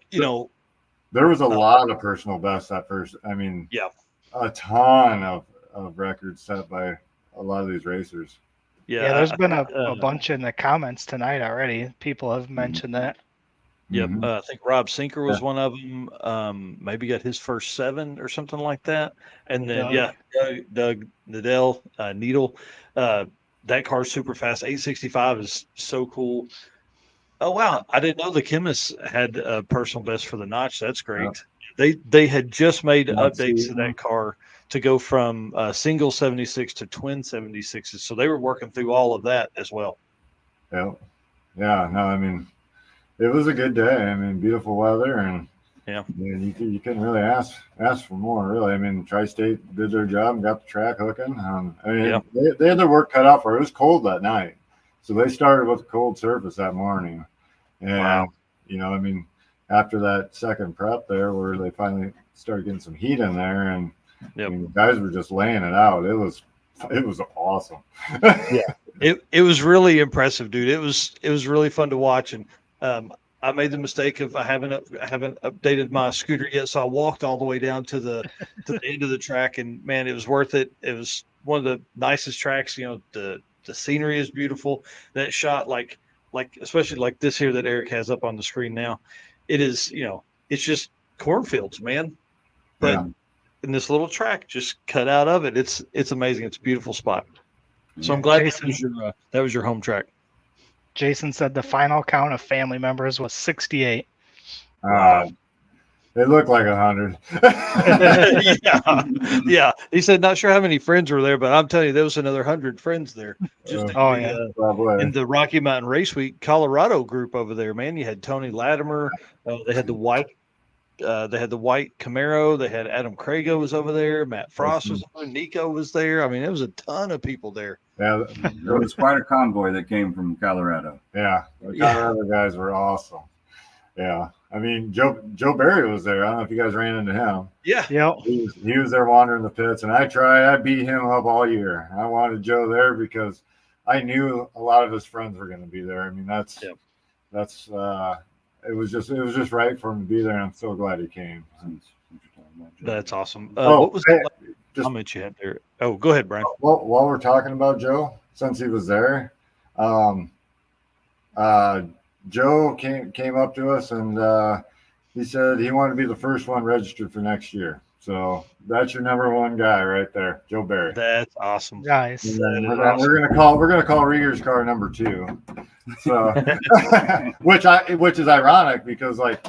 there was a lot of personal bests at first. I mean, a ton of records set by a lot of these racers. Yeah, there's been a bunch in the comments tonight already. People have mentioned that. Yep, I think Rob Sinker was one of them. Maybe got his first 7 or something like that. And then Doug Needle. That car's super fast. 865 is so cool. Oh wow, I didn't know the chemists had a personal best for the notch. That's great. Yeah. They had just made updates to that car to go from single 76 to twin 76s, so they were working through all of that as well. Yeah, no, I mean, it was a good day. I mean, beautiful weather, and you couldn't really ask for more, really. I mean, Tri-State did their job and got the track hooking. I mean, they had their work cut out for it. It was cold that night, so they started with a cold surface that morning. And, I mean, after that second prep there where they finally started getting some heat in there, and I mean, guys were just laying it out. It was awesome. It was really impressive, dude. It was really fun to watch. And I made the mistake of I haven't updated my scooter yet, so I walked all the way down to the end of the track, and man, it was worth it. It was one of the nicest tracks. The scenery is beautiful. That shot, like especially like this here that Eric has up on the screen now, it is, it's just cornfields, man. But in this little track just cut out of it, it's amazing. It's a beautiful spot. So I'm glad that was your home track. Jason said the final count of family members was 68. They look like 100. Yeah. He said, not sure how many friends were there, but I'm telling you, there was another 100 friends there. Just in the Rocky Mountain Race Week Colorado group over there, man. You had Tony Latimer. They had the white Camaro. They had Adam Crago was over there. Matt Frost was over there. Nico was there. I mean, there was a ton of people there. Yeah, there was quite a convoy that came from Colorado. Yeah, the Colorado guys were awesome. Yeah, I mean, Joe Barry was there. I don't know if you guys ran into him. Yeah. He was there wandering the pits, and I beat him up all year. I wanted Joe there because I knew a lot of his friends were going to be there. I mean, it was just right for him to be there, and I'm so glad he came. That's awesome. What was the comment you had there? Oh, go ahead, Brian. Well, while we're talking about Joe, since he was there, Joe came up to us, and he said he wanted to be the first one registered for next year. So that's your number one guy right there, Joe Barry. That's awesome. Nice. We're gonna call Rieger's car number 2. So which is ironic because like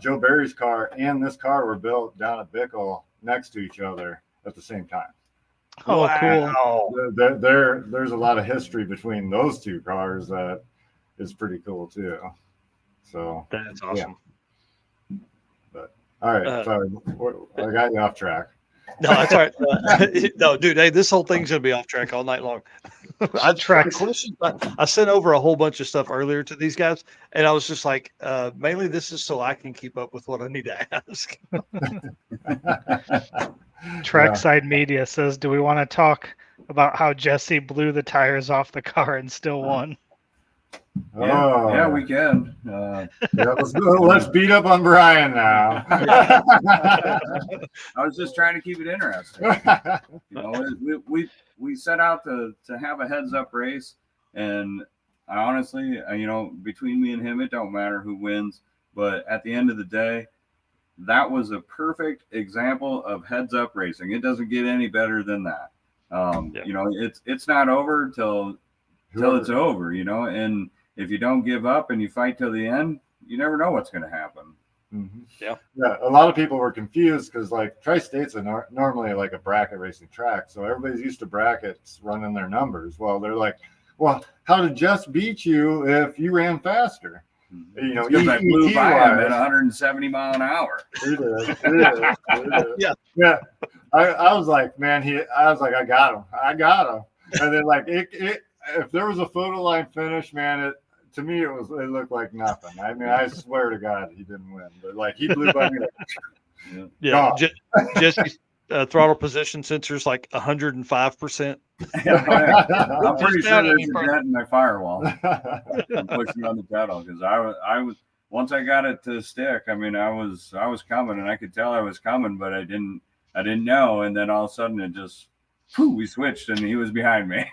Joe Barry's car and this car were built down at Bickle next to each other at the same time. Oh, wow. Cool. There's a lot of history between those two cars that is pretty cool too. So that's awesome. But all right, sorry, I got you off track. No, that's all right. No, dude, hey, this whole thing's gonna be off track all night long. The Tracks. questions, I sent over a whole bunch of stuff earlier to these guys, and I was just like, mainly this is so I can keep up with what I need to ask. Trackside Media says, "Do we want to talk about how Jesse blew the tires off the car and still won?" Yeah, we can. Yeah, let's beat up on Brian now. I was just trying to keep it interesting. You know, we set out to have a heads up race, and I honestly, you know, between me and him, it don't matter who wins. But at the end of the day, that was a perfect example of heads up racing. It doesn't get any better than that. You know, it's not over till it's over. You know, and if you don't give up and you fight till the end, you never know what's going to happen. Mm-hmm. Yeah. A lot of people were confused because like Tri-State's normally like a bracket racing track, so everybody's used to brackets running their numbers. Well, they're like, well, how did Jess beat you if you ran faster? You know, because I blew by him at 170 mile an hour. Yeah. I was like, man, I was like, I got him. And then like if there was a photo line finish, man, to me it looked like nothing. I mean, I swear to God he didn't win, but like he blew by me. Like, Jesse's throttle position sensor's like 105%. I'm pretty sure there's a dent in my firewall. I'm pushing on the pedal because I was once I got it to stick. I mean, I was coming, and I could tell I was coming, but I didn't know. And then all of a sudden, it just we switched, and he was behind me.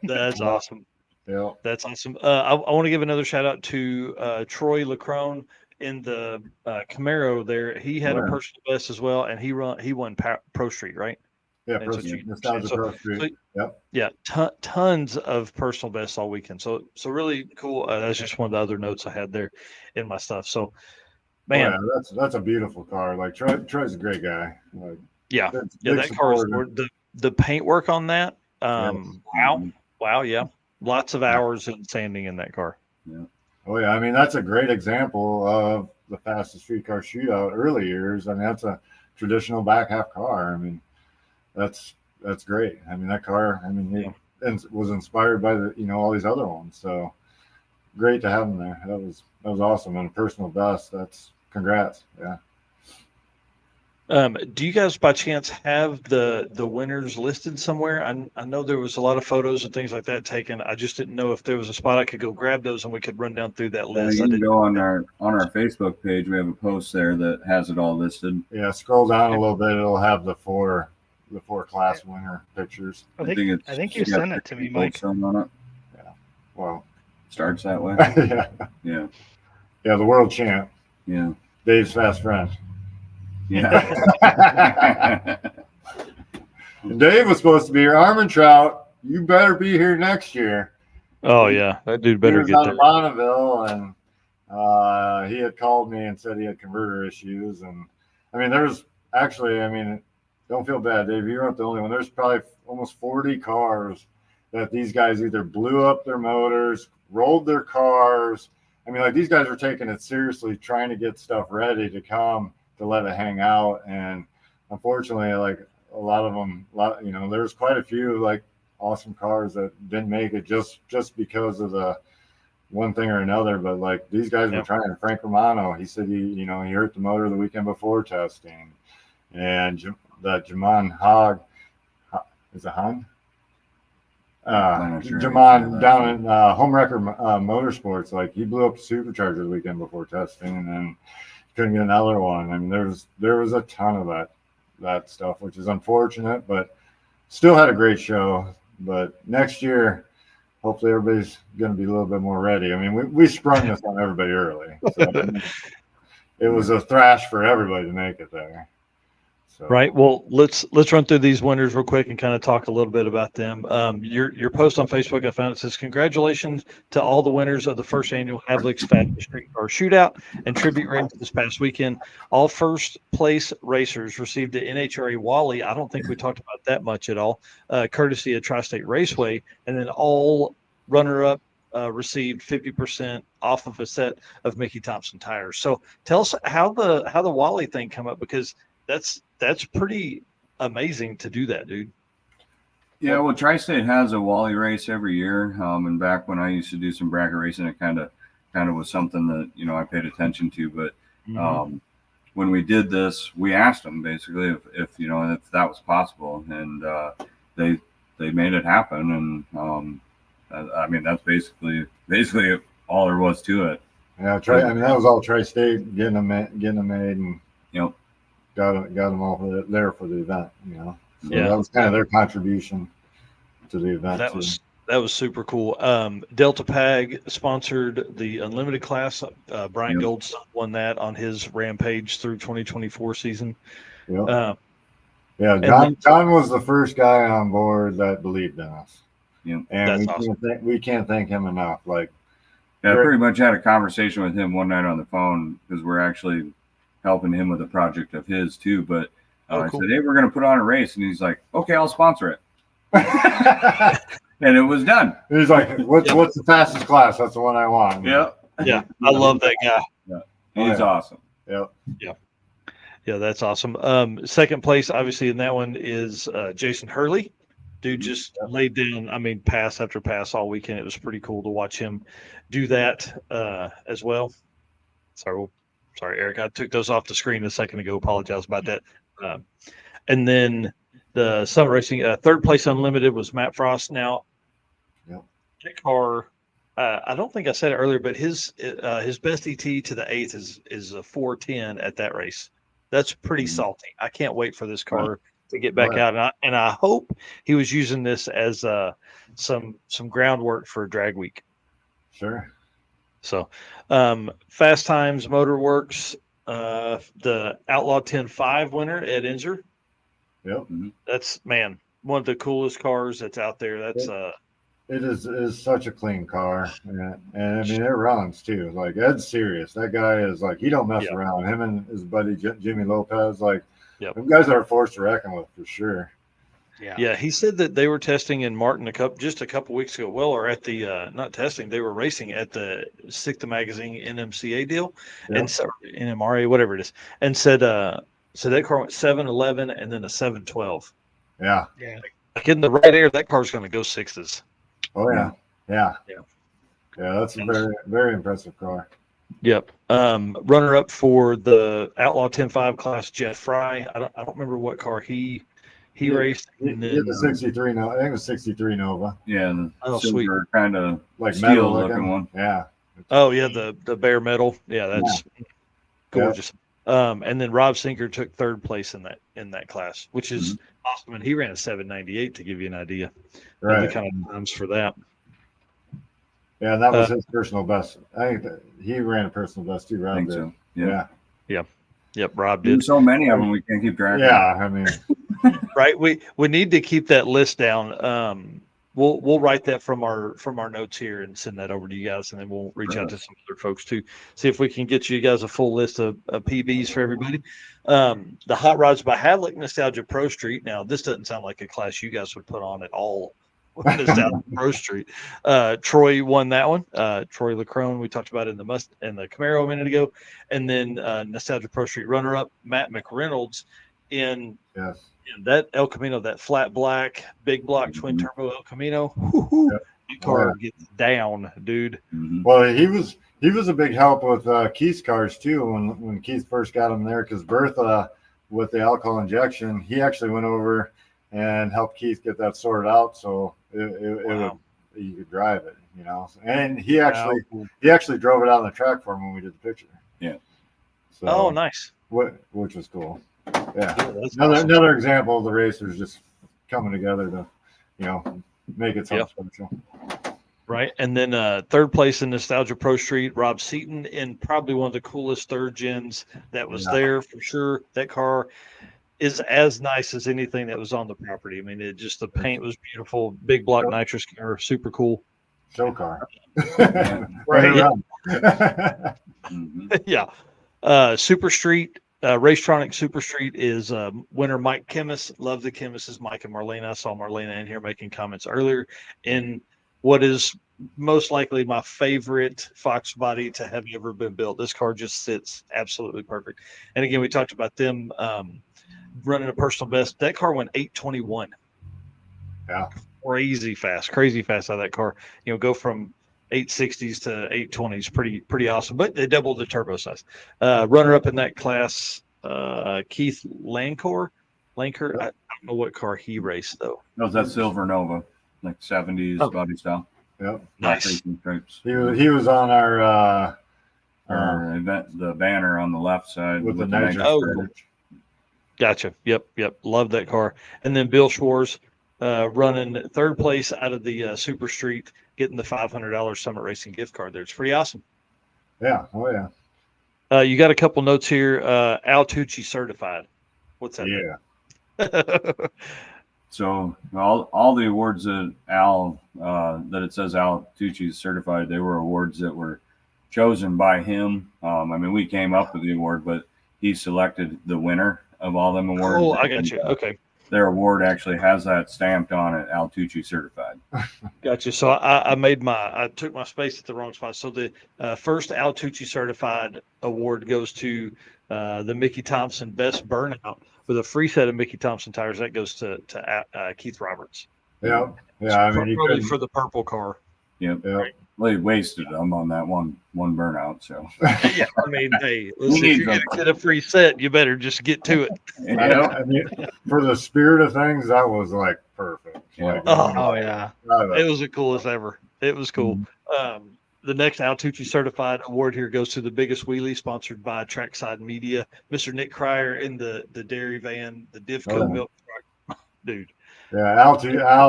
That's awesome. Yeah, that's awesome. I want to give another shout out to Troy Lacrone in the Camaro. There, he had a personal best as well, and he won Pro Street, right? Yeah, Pro Street. Pro Street. Yep. Yeah, tons of personal bests all weekend. So really cool. That's just one of the other notes I had there in my stuff. So, man, that's a beautiful car. Like Troy's a great guy. Like, that car is the paintwork on that. Wow, yeah. Lots of hours in sanding in that car. Yeah. Oh yeah, I mean that's a great example of the Fastest Streetcar Shootout early years. I mean that's a traditional back half car. I mean that's great. I mean that car. I mean it was inspired by all these other ones. So great to have them there. That was awesome and a personal best. That's congrats. Yeah. Do you guys by chance have the winners listed somewhere? I know there was a lot of photos and things like that taken. I just didn't know if there was a spot I could go grab those and we could run down through that list. You can go on our Facebook page. We have a post there that has it all listed. Yeah, scroll down a little bit. It'll have the four class winner pictures. I think you sent it to me, Mike. On it. Yeah. Well, starts that way. Yeah. The world champ. Yeah. Dave's fast friend. Yeah. Dave was supposed to be here. Armin Trout, you better be here next year. Oh yeah, that dude better get there. He was out of Bonneville, and he had called me and said he had converter issues. And I mean, there's actually, don't feel bad, Dave. You weren't the only one. There's probably almost 40 cars that these guys either blew up their motors, rolled their cars. I mean, like these guys were taking it seriously, trying to get stuff ready to come to let it hang out. And unfortunately, like a lot of them, there's quite a few like awesome cars that didn't make it just because of the one thing or another. But like these guys were trying. Frank Romano, he said he hurt the motor the weekend before testing. And that Jamon Hogg, is it Han? Jamon down in Home Record Motorsports, like he blew up the supercharger the weekend before testing, and then couldn't get another one. I mean, there was a ton of that stuff, which is unfortunate, but still had a great show. But next year, hopefully everybody's going to be a little bit more ready. I mean, we sprung this on everybody early, so it was a thrash for everybody to make it there. So. Right. Well, let's run through these winners real quick and kind of talk a little bit about them. Your post on Facebook, I found it says, "Congratulations to all the winners of the first annual Havliks Fastest Streetcar Shootout and Tribute Race this past weekend. All first place racers received the NHRA Wally." I don't think we talked about that much at all. Courtesy of Tri-State Raceway, and then all runner-up received 50% off of a set of Mickey Thompson tires. So tell us how the Wally thing come up, because that's pretty amazing to do that, dude. Yeah, well, Tri-State has a Wally race every year. And back when I used to do some bracket racing, it kind of was something that I paid attention to. But when we did this, we asked them basically if that was possible, and they made it happen. And I mean, that's basically all there was to it. Yeah, that was all Tri-State getting them made, and got them all there for the event. So that was kind of their contribution to the event. That was super cool. Delta Pag sponsored the Unlimited class. Brian Goldstone won that on his Rampage through 2024 season. Yep. John was the first guy on board that believed in us. Yeah, and we can't thank him enough. I pretty much had a conversation with him one night on the phone because we're actually helping him with a project of his too. But I said, hey, we're going to put on a race. And he's like, okay, I'll sponsor it. And it was done. He's like, what's the fastest class? That's the one I want. Yeah. Yeah. I love that guy. Yeah. He's awesome. Yep. Yeah. Yeah, that's awesome. Second place, obviously, in that one is Jason Hurley. Dude just laid down, pass after pass all weekend. It was pretty cool to watch him do that as well. Sorry, Eric. I took those off the screen a second ago. Apologize about that. And then the Summit Racing third place Unlimited was Matt Frost. Now, that car, I don't think I said it earlier, but his best ET to the eighth is a 410 at that race. That's pretty salty. I can't wait for this car to get back out, and I hope he was using this as some groundwork for drag week. Sure. So, Fast Times Motorworks, the Outlaw 10.5 winner, Ed Inzer. Yep. That's one of the coolest cars that's out there. That's it is such a clean car, and it runs too. Ed's serious. That guy is he don't mess around. Him and his buddy Jimmy Lopez, them guys are a force to reckon with for sure. Yeah. He said that they were testing in Martin just a couple weeks ago. Well, or at the not testing, they were racing at the Sick the Magazine NMCA deal, and so NMRA, whatever it is, and said that car went 711 and then a 712. Yeah. In the right air, that car's going to go sixes. Oh yeah. That's a very, very impressive car. Yep. Runner up for the Outlaw 10.5 class, Jeff Fry. I don't remember what car he raced. And then, the 63 Nova. I think it was 63 Nova. Yeah. The sweet. Kind of metal looking one. Yeah. Oh yeah, the bare metal. Yeah, that's gorgeous. And then Rob Sinker took third place in that class, which is awesome. And he ran a 798 to give you an idea of the kind of times for that. Yeah, and that was his personal best. I think he ran a personal best too. Rob did. So. Yeah. Yep. Rob did. There's so many of them we can't keep track. Yeah, right. We need to keep that list down. We'll write that from our notes here and send that over to you guys, and then we'll reach out to some other folks too. See if we can get you guys a full list of PBs for everybody. The Hot Rods by Havliks Nostalgia Pro Street. Now, this doesn't sound like a class you guys would put on at all. Nostalgia Pro Street. Troy won that one. Troy Leckrone, we talked about in the Camaro a minute ago, and then Nostalgia Pro Street runner-up Matt McReynolds in that El Camino, that flat black big block twin turbo El Camino. That car gets down, dude. Well, he was a big help with Keith's cars too when Keith first got him there, because Bertha with the alcohol injection, he actually went over and helped Keith get that sorted out, so you could drive it, And he actually drove it out on the track for him when we did the picture. Yeah. So, nice. Which was cool. Yeah. Another example of the racers just coming together to, make it something special. Right. And then third place in Nostalgia Pro Street, Rob Seaton, in probably one of the coolest third gens that was there for sure. That car is as nice as anything that was on the property. The paint was beautiful. Big block nitrous car, super cool. Show car. Right. Yeah. Super Street, Racetronic Super Street is winner Mike Kimmis. Love the Kimmises, Mike and Marlena. I saw Marlena in here making comments earlier in what is most likely my favorite Fox body to have ever been built. This car just sits absolutely perfect. And again, we talked about them running a personal best. That car went 821. Yeah. Crazy fast out of that car. Go from 860s to 820s. Pretty awesome. But they doubled the turbo size. Runner up in that class, Keith Lanker. I don't know what car he raced though. That was that Silver Nova, like 70s body style. Yep. Nice. He was on our event, the banner on the left side with the nitrous nitrous. bridge. Gotcha. Yep. Love that car. And then Bill Schwartz running third place out of the Super Street, getting the $500 Summit Racing gift card there. It's pretty awesome. Yeah. Oh yeah. You got a couple notes here. Al Tucci certified. What's that? Yeah. So all the awards that that it says Al Tucci is certified, they were awards that were chosen by him. We came up with the award, but he selected the winner of all them awards. Oh, I got you. Okay. Their award actually has that stamped on it, Al Tucci certified. Gotcha. So I took my space at the wrong spot. So the first Al Tucci certified award goes to the Mickey Thompson Best Burnout with a free set of Mickey Thompson tires. That goes to Keith Roberts. Yeah. Yeah. Probably for the purple car. Yep. Yep. Well, he wasted them on that one burnout. So Yeah, hey, listen, if you're going to get a free set, you better just get to it. yeah. For the spirit of things, that was like perfect. Yeah. Oh yeah. It was the coolest ever. It was cool. The next Al Tucci certified award here goes to the biggest wheelie, sponsored by Trackside Media. Mr. Nick Cryer in the dairy van, the Divco milk truck, dude. Yeah, Al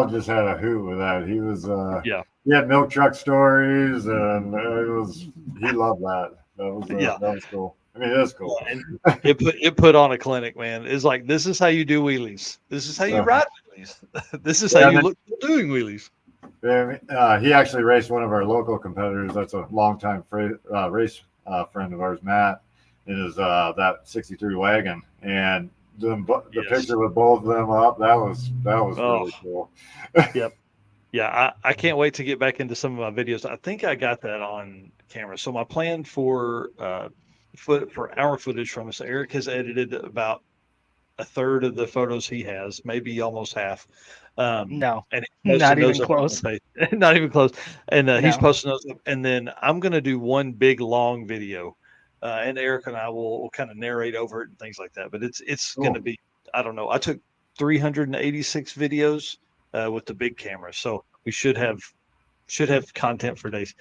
just had a hoot with that. He was he had milk truck stories, and he loved that. That was cool. It is cool. And it put on a clinic, man. It's like, this is how you do wheelies. This is how you ride wheelies. This is how you look doing wheelies. Yeah, he actually raced one of our local competitors. That's a longtime race friend of ours, Matt, in his that 63 wagon, and the picture with both of them up, that was really cool. Yep. Yeah, I can't wait to get back into some of my videos. I think I got that on camera. So my plan for our footage from us, Eric has edited about a third of the photos he has, maybe almost half. No, and not even close. Not even close. And he's posting those up. And then I'm going to do one big long video. And Eric and I will kind of narrate over it and things like that. But it's going to be, I don't know. I took 386 videos with the big camera, so we should have content for days.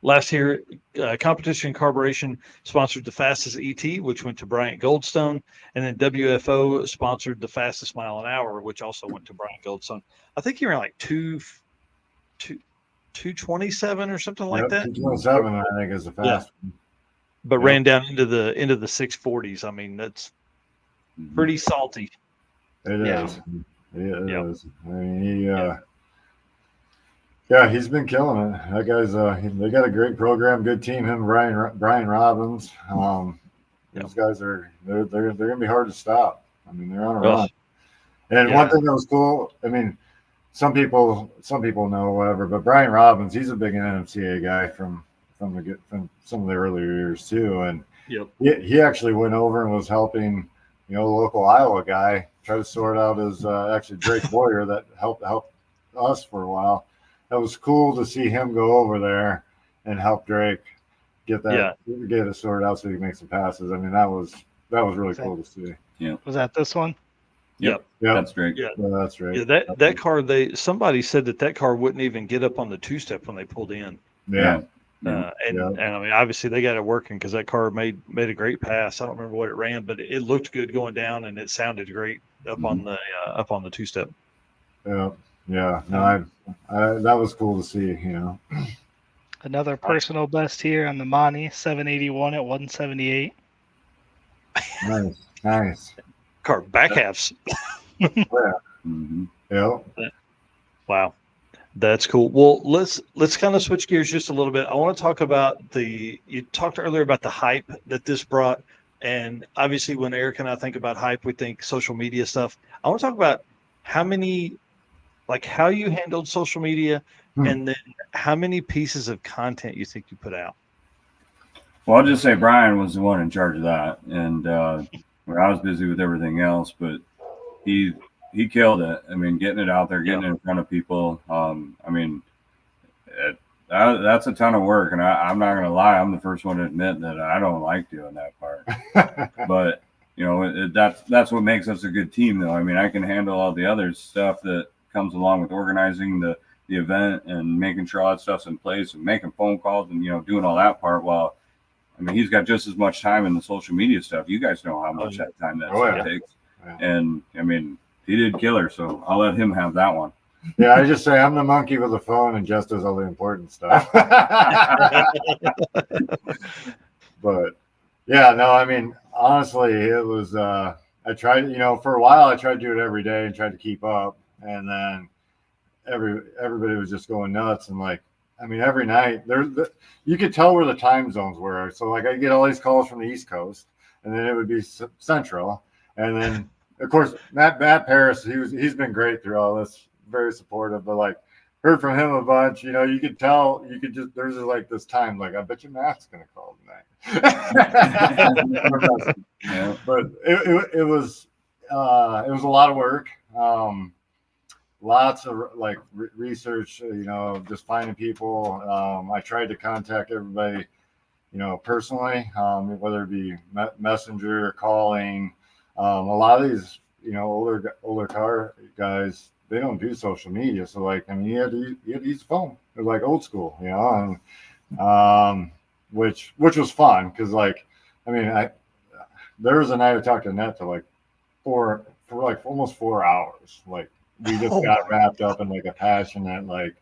Last year, Competition Carburation sponsored the Fastest ET, which went to Bryant Goldstone, and then WFO sponsored the Fastest Mile an Hour, which also went to Bryant Goldstone. I think he ran like 227 or something like that. 227, I think, is the fast one. But ran down into the 640s. I mean, that's pretty salty. It is. It Yep. is. I mean, he's been killing it. That guy's they got a great program, good team. Him, Brian Robbins. These guys are they're gonna be hard to stop. I mean, they're on a run. And one thing that was cool, I mean, some people know whatever, but Brian Robbins, he's a big NMCA guy from some of the earlier years too, and he actually went over and was helping, a local Iowa guy try to sort out his actually Drake Boyer that helped us for a while. That was cool to see him go over there and help Drake get it sorted out so he can make some passes. I mean, that was really cool to see. Yeah. Was that this one? Yep. That's Drake. Yeah. Yeah, that's right. Yeah, that car, somebody said that car wouldn't even get up on the two-step when they pulled in. Yeah. And I mean, obviously they got it working because that car made a great pass. I don't remember what it ran, but it looked good going down and it sounded great up on the two-step. Yeah. Yeah. No, that was cool to see, Another personal best here on the Monty 781 at 178. Nice. Car back halves. Yeah. Mm-hmm. Yeah. Wow. That's cool. Well, let's kind of switch gears just a little bit. I want to talk about you talked earlier about the hype that this brought. And obviously when Eric and I think about hype, we think social media stuff. I want to talk about how you handled social media and then how many pieces of content you think you put out. Well, I'll just say Brian was the one in charge of that. And where I was busy with everything else. But he killed it. I mean, getting it out there, getting it in front of people. I mean, that's a ton of work, and I'm not gonna lie. I'm the first one to admit that I don't like doing that part. But that's what makes us a good team, though. I mean, I can handle all the other stuff that comes along with organizing the event and making sure all that stuff's in place and making phone calls and doing all that part. While I mean, he's got just as much time in the social media stuff. You guys know how much that time that takes. Yeah. And I mean, he did killer, so I'll let him have that one. Yeah, I just say I'm the monkey with the phone and Jess does all the important stuff. But yeah, no, I mean, honestly, it was, I tried, for a while, I tried to do it every day and tried to keep up. And then everybody was just going nuts. And like, I mean, every night you could tell where the time zones were. So like I get all these calls from the East Coast and then it would be Central. And then of course, Matt Paris, he's been great through all this, very supportive, but like heard from him a bunch, you could tell, there's just like this time, like, I bet you Matt's going to call tonight. Yeah, but it was a lot of work. Lots of like research, just finding people. I tried to contact everybody, personally, whether it be messenger, calling. A lot of these, older car guys, they don't do social media. So like, I mean, you had to use the phone. It was like old school, and which was fun because like, I mean, there was a night I talked to Annette to like for like almost 4 hours. Like we just got wrapped up in like a passionate like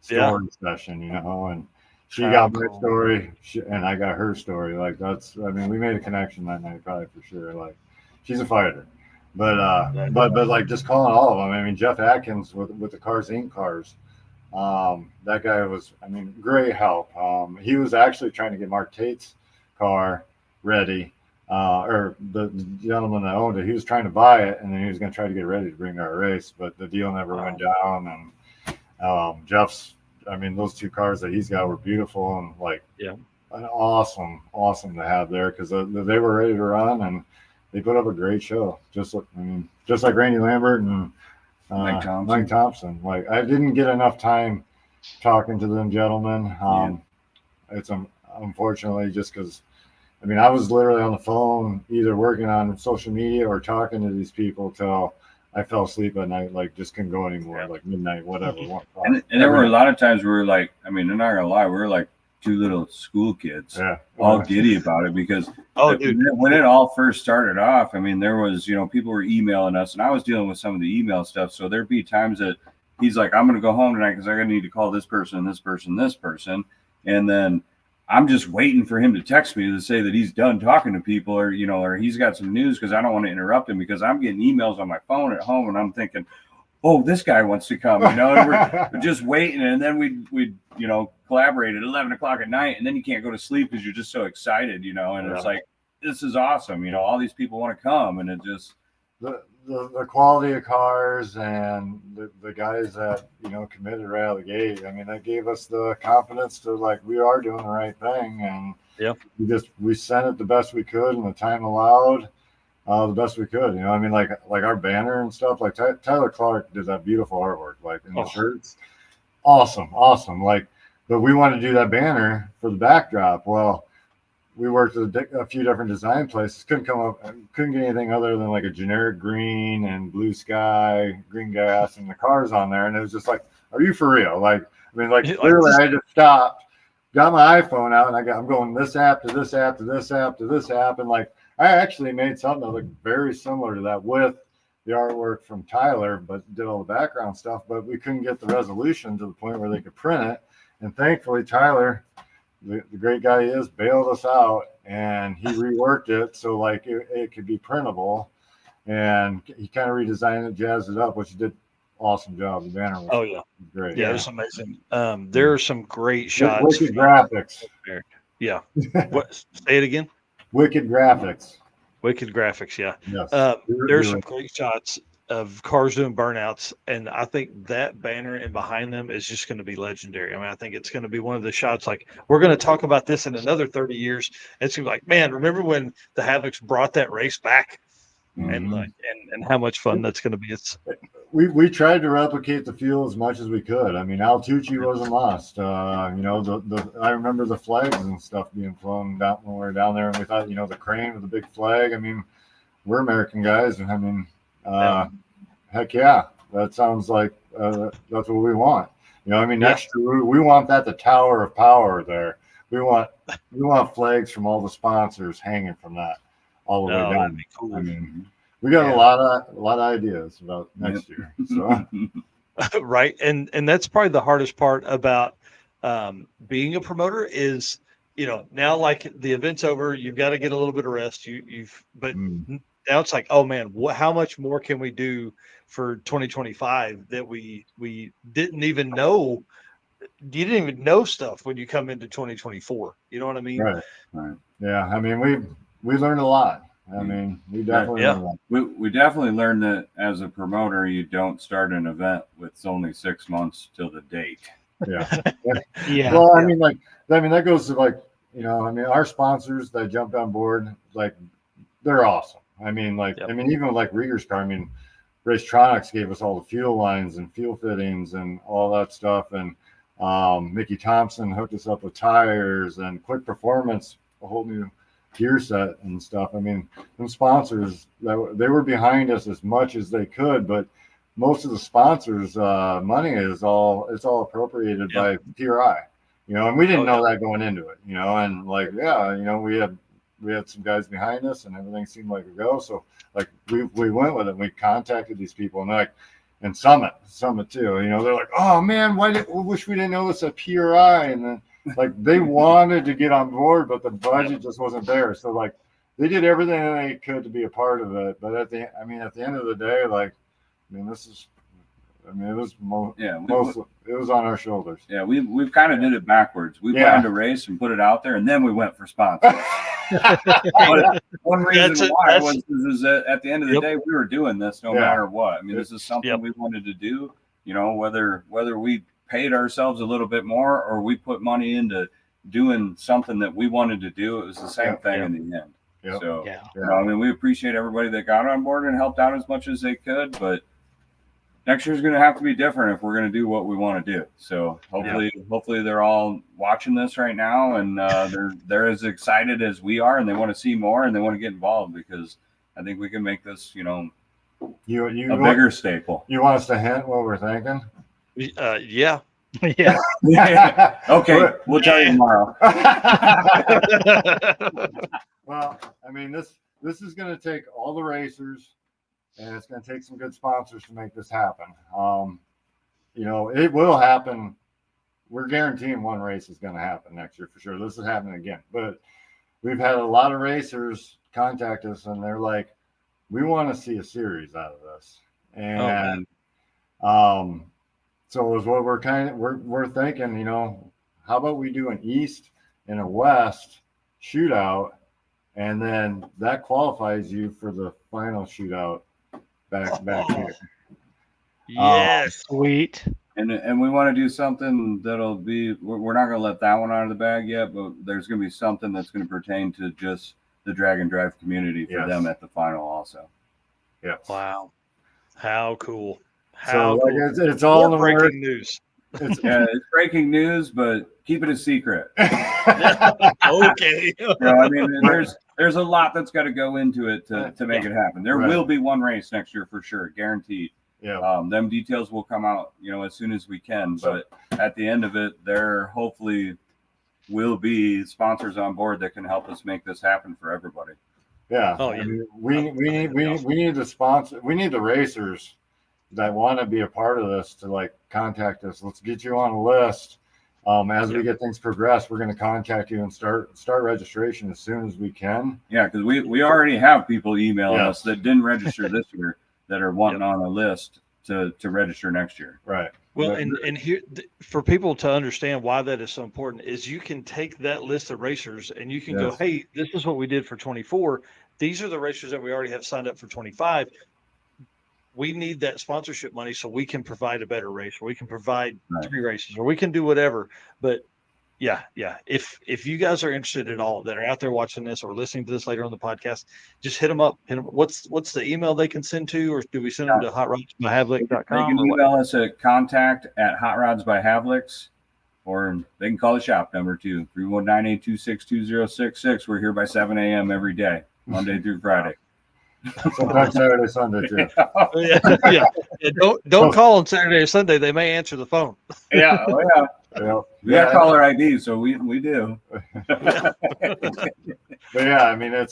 story session, and she got my story and I got her story. Like I mean, we made a connection that night probably for sure. Like she's a fighter. But like just calling all of them. I mean, Jeff Atkins with the Cars Inc. cars. That guy was, I mean, great help. He was actually trying to get Mark Tate's car ready, or the gentleman that owned it. He was trying to buy it, and then he was going to try to get ready to bring our race, but the deal never went down. And Jeff's, I mean, those two cars that he's got were beautiful and like awesome to have there because they were ready to run and they put up a great show. Just like Randy Lambert and Mike Thompson. Like I didn't get enough time talking to them gentlemen. It's unfortunately just because, I mean, I was literally on the phone either working on social media or talking to these people till I fell asleep at night. Like just couldn't go anymore. Like midnight, whatever. And there were a lot of times where like, I mean, I'm not gonna lie, we were like two little school kids, all giddy about it because when it all first started off, I mean, there was, people were emailing us and I was dealing with some of the email stuff. So there'd be times that he's like, I'm going to go home tonight because I'm going to need to call this person, this person, this person. And then I'm just waiting for him to text me to say that he's done talking to people or, or he's got some news because I don't want to interrupt him because I'm getting emails on my phone at home and I'm thinking, oh, this guy wants to come, and we're just waiting. And then we'd collaborate at 11 o'clock at night, and then you can't go to sleep because you're just so excited, and it's like, this is awesome. All these people want to come, and it just the quality of cars and the guys that, committed right out of the gate. I mean, that gave us the confidence to like, we are doing the right thing. And we sent it the best we could and the time allowed. The best we could, I mean, like our banner and stuff, like Tyler Clark did that beautiful artwork, like in the shirts. Awesome. Like, but we wanted to do that banner for the backdrop. Well, we worked with a few different design places. Couldn't get anything other than like a generic green and blue sky, green grass, and the cars on there. And it was just like, are you for real? Like, I mean, like literally I just stopped, got my iPhone out and I'm going this app to this app to this app to this app. And like, I actually made something that looked very similar to that with the artwork from Tyler, but did all the background stuff, but we couldn't get the resolution to the point where they could print it. And thankfully, Tyler, the great guy he is, bailed us out and he reworked it so like it could be printable. And he kind of redesigned it, jazzed it up, which he did awesome job. The banner was great. Yeah, it was amazing. There are some great shots. Wicked graphics. Yeah. What? Say it again. Wicked graphics. Yeah. Yes. There's some great shots of cars doing burnouts, and I think that banner and behind them is just going to be legendary. I mean, I think it's going to be one of the shots. Like we're going to talk about this in another 30 years. It's going to be like, man, remember when the Havliks brought that race back? and how much fun that's going to be. It's we tried to replicate the fuel as much as we could. I mean, Altucci wasn't lost. You know, I remember the flags and stuff being flown down when we were down there, and we thought, you know, the crane with the big flag. I mean, we're American guys, and I mean, heck yeah, that sounds like that's what we want. You know, I mean, next year we want that the Tower of Power there. We want flags from all the sponsors hanging from that all the way down. That'd be cool. I mean, we got a lot of ideas about next year. So right, and that's probably the hardest part about being a promoter is, you know, now like the event's over, you've got to get a little bit of rest. But now it's like, oh man, how much more can we do for 2025 that we didn't even know? You didn't even know stuff when you come into 2024. You know what I mean? Right. Yeah. I mean, we learned a lot. I mean, we definitely learned a lot. We definitely learned that as a promoter, you don't start an event with only 6 months till the date. Yeah. Yeah. Well, I mean, that goes to, like, you know, I mean, our sponsors that jumped on board, like, they're awesome. I mean, like, I mean, even like Rieger's car, I mean, Racetronics gave us all the fuel lines and fuel fittings and all that stuff. And Mickey Thompson hooked us up with tires, and Quick Performance, a whole new gear set and stuff. I mean, them sponsors, they were behind us as much as they could, but most of the sponsors' money it's all appropriated by PRI, you know, and we didn't know that going into it, you know, and like, you know, we had some guys behind us and everything seemed like a go. So like we went with it. We contacted these people, and like, and Summit too, you know, they're like, oh man, we wish we didn't know this at PRI. And then like they wanted to get on board, but the budget just wasn't there. So like they did everything they could to be a part of it. But at the end of the day, like, I mean, it was it was on our shoulders. Yeah, we've kind of did it backwards. We planned a race and put it out there, and then we went for sponsors. But one reason why was that at the end of the day, we were doing this no matter what. I mean, this is something we wanted to do. You know, whether we paid ourselves a little bit more or we put money into doing something that we wanted to do, it was the same thing in the end. So, you know, I mean, we appreciate everybody that got on board and helped out as much as they could, but next year's going to have to be different if we're going to do what we want to do. So hopefully they're all watching this right now, and they're as excited as we are, and they want to see more and they want to get involved, because I think we can make this, you know, a bigger staple. You want us to hint what we're thinking? Yeah. Okay, we'll tell you tomorrow. Well, I mean, this is going to take all the racers, and it's going to take some good sponsors to make this happen. You know, it will happen. We're guaranteeing one race is going to happen next year for sure. This is happening again. But we've had a lot of racers contact us, and they're like, we want to see a series out of this. And so is what we're thinking, you know, how about we do an East and a West shootout, and then that qualifies you for the final shootout back here. Yes, sweet. And we want to do something that'll be, we're not going to let that one out of the bag yet, but there's going to be something that's going to pertain to just the drag and drive community for them at the final also. Yes. Wow. How cool. So like, it's all in the breaking news. It's breaking news, but keep it a secret. Okay. You know, I mean, there's a lot that's got to go into it to make it happen. There will be one race next year for sure, guaranteed. Yeah. Them details will come out, you know, as soon as we can. But at the end of it, there hopefully will be sponsors on board that can help us make this happen for everybody. Yeah. Oh, yeah. I mean, we need the sponsor. We need the racers that want to be a part of this to like contact us. Let's get you on a list. As we get things progressed, we're going to contact you and start registration as soon as we can. Yeah, because we already have people emailing us that didn't register this year that are wanting on a list to register next year. Right. Well, and here, for people to understand why that is so important, is you can take that list of racers and you can go, hey, this is what we did for 24. These are the racers that we already have signed up for 25. We need that sponsorship money so we can provide a better race, or we can provide 3 races, or we can do whatever. But Yeah. If you guys are interested at all that are out there watching this or listening to this later on the podcast, just hit them up. What's the email they can send to, or do we send them to They hotrodsbyhavliks.com can or what? email us at contact@hotrodsbyhavliks, or they can call the shop number too, 319-826-2066. We're here by 7 a.m. every day, Monday through Friday. Sometimes Saturday, Sunday too. Yeah. Don't call on Saturday or Sunday. They may answer the phone. Yeah. Oh yeah. Yeah. We got caller ID, so we do. But yeah, I mean, I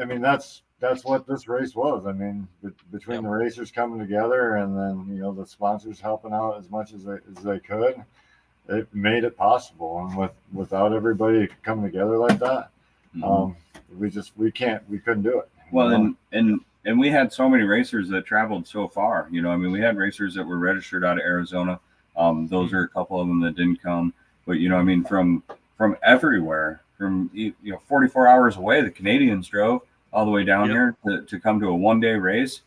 mean, that's what this race was. I mean, between the racers coming together and then, you know, the sponsors helping out as much as they could, it made it possible. And without everybody coming together like that, we couldn't do it. Well, and we had so many racers that traveled so far. You know, I mean, we had racers that were registered out of Arizona. Those are a couple of them that didn't come. But, you know, I mean, from everywhere, from, 44 hours away, the Canadians drove all the way down here to come to a one-day race.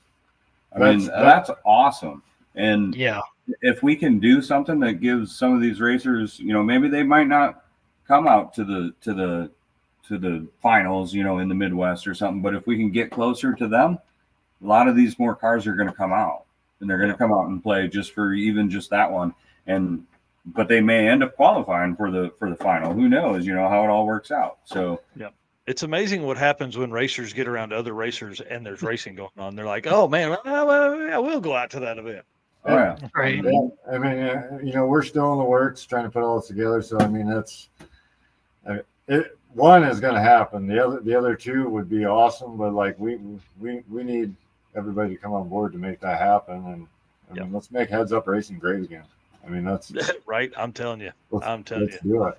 That's awesome. And if we can do something that gives some of these racers, you know, maybe they might not come out to the finals, you know, in the Midwest or something, but if we can get closer to them, a lot of these more cars are going to come out, and they're going to come out and play just for even just that one. But they may end up qualifying for the final. Who knows, you know, how it all works out. So it's amazing what happens when racers get around other racers and there's racing going on. They're like, oh man, I will go out to that event. Oh yeah. Right. Yeah, I mean, you know, we're still in the works trying to put all this together. So I mean, one is going to happen. The other two would be awesome, but like we need everybody to come on board to make that happen. And I mean, let's make Heads Up Racing great again. I mean, that's right. I'm telling you. Let's do it.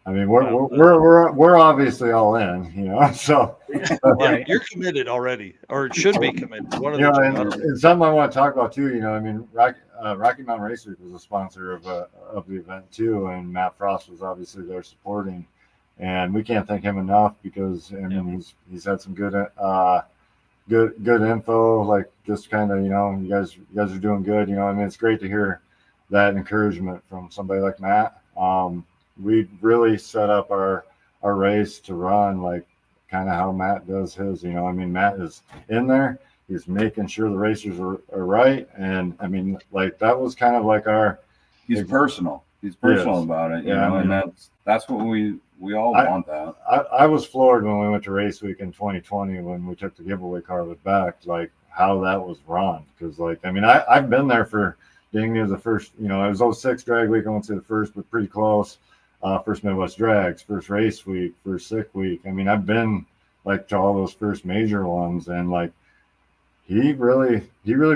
I mean, we're obviously all in, you know. So you're committed already, or should be committed. One of you know, and something I want to talk about too. You know, I mean, Rocky Mountain Race Week was a sponsor of the event too, and Matt Frost was obviously there supporting. And we can't thank him enough because I mean he's had some good info, like just kind of, you know, you guys are doing good, you know. I mean, it's great to hear that encouragement from somebody like Matt. We really set up our race to run like kind of how Matt does his, you know. I mean, Matt is in there, he's making sure the racers are right, and I mean, like that was kind of like he's personal about it, you know, and that's what we all want that. I was floored when we went to Race Week in 2020 when we took the giveaway car with Beck, like how that was run. Because, like, I mean, I've been there for dang near the first, you know, it was 06 drag week. I won't say the first, but pretty close. First Midwest Drags, first Race Week, first Sick Week. I mean, I've been like to all those first major ones, and like he really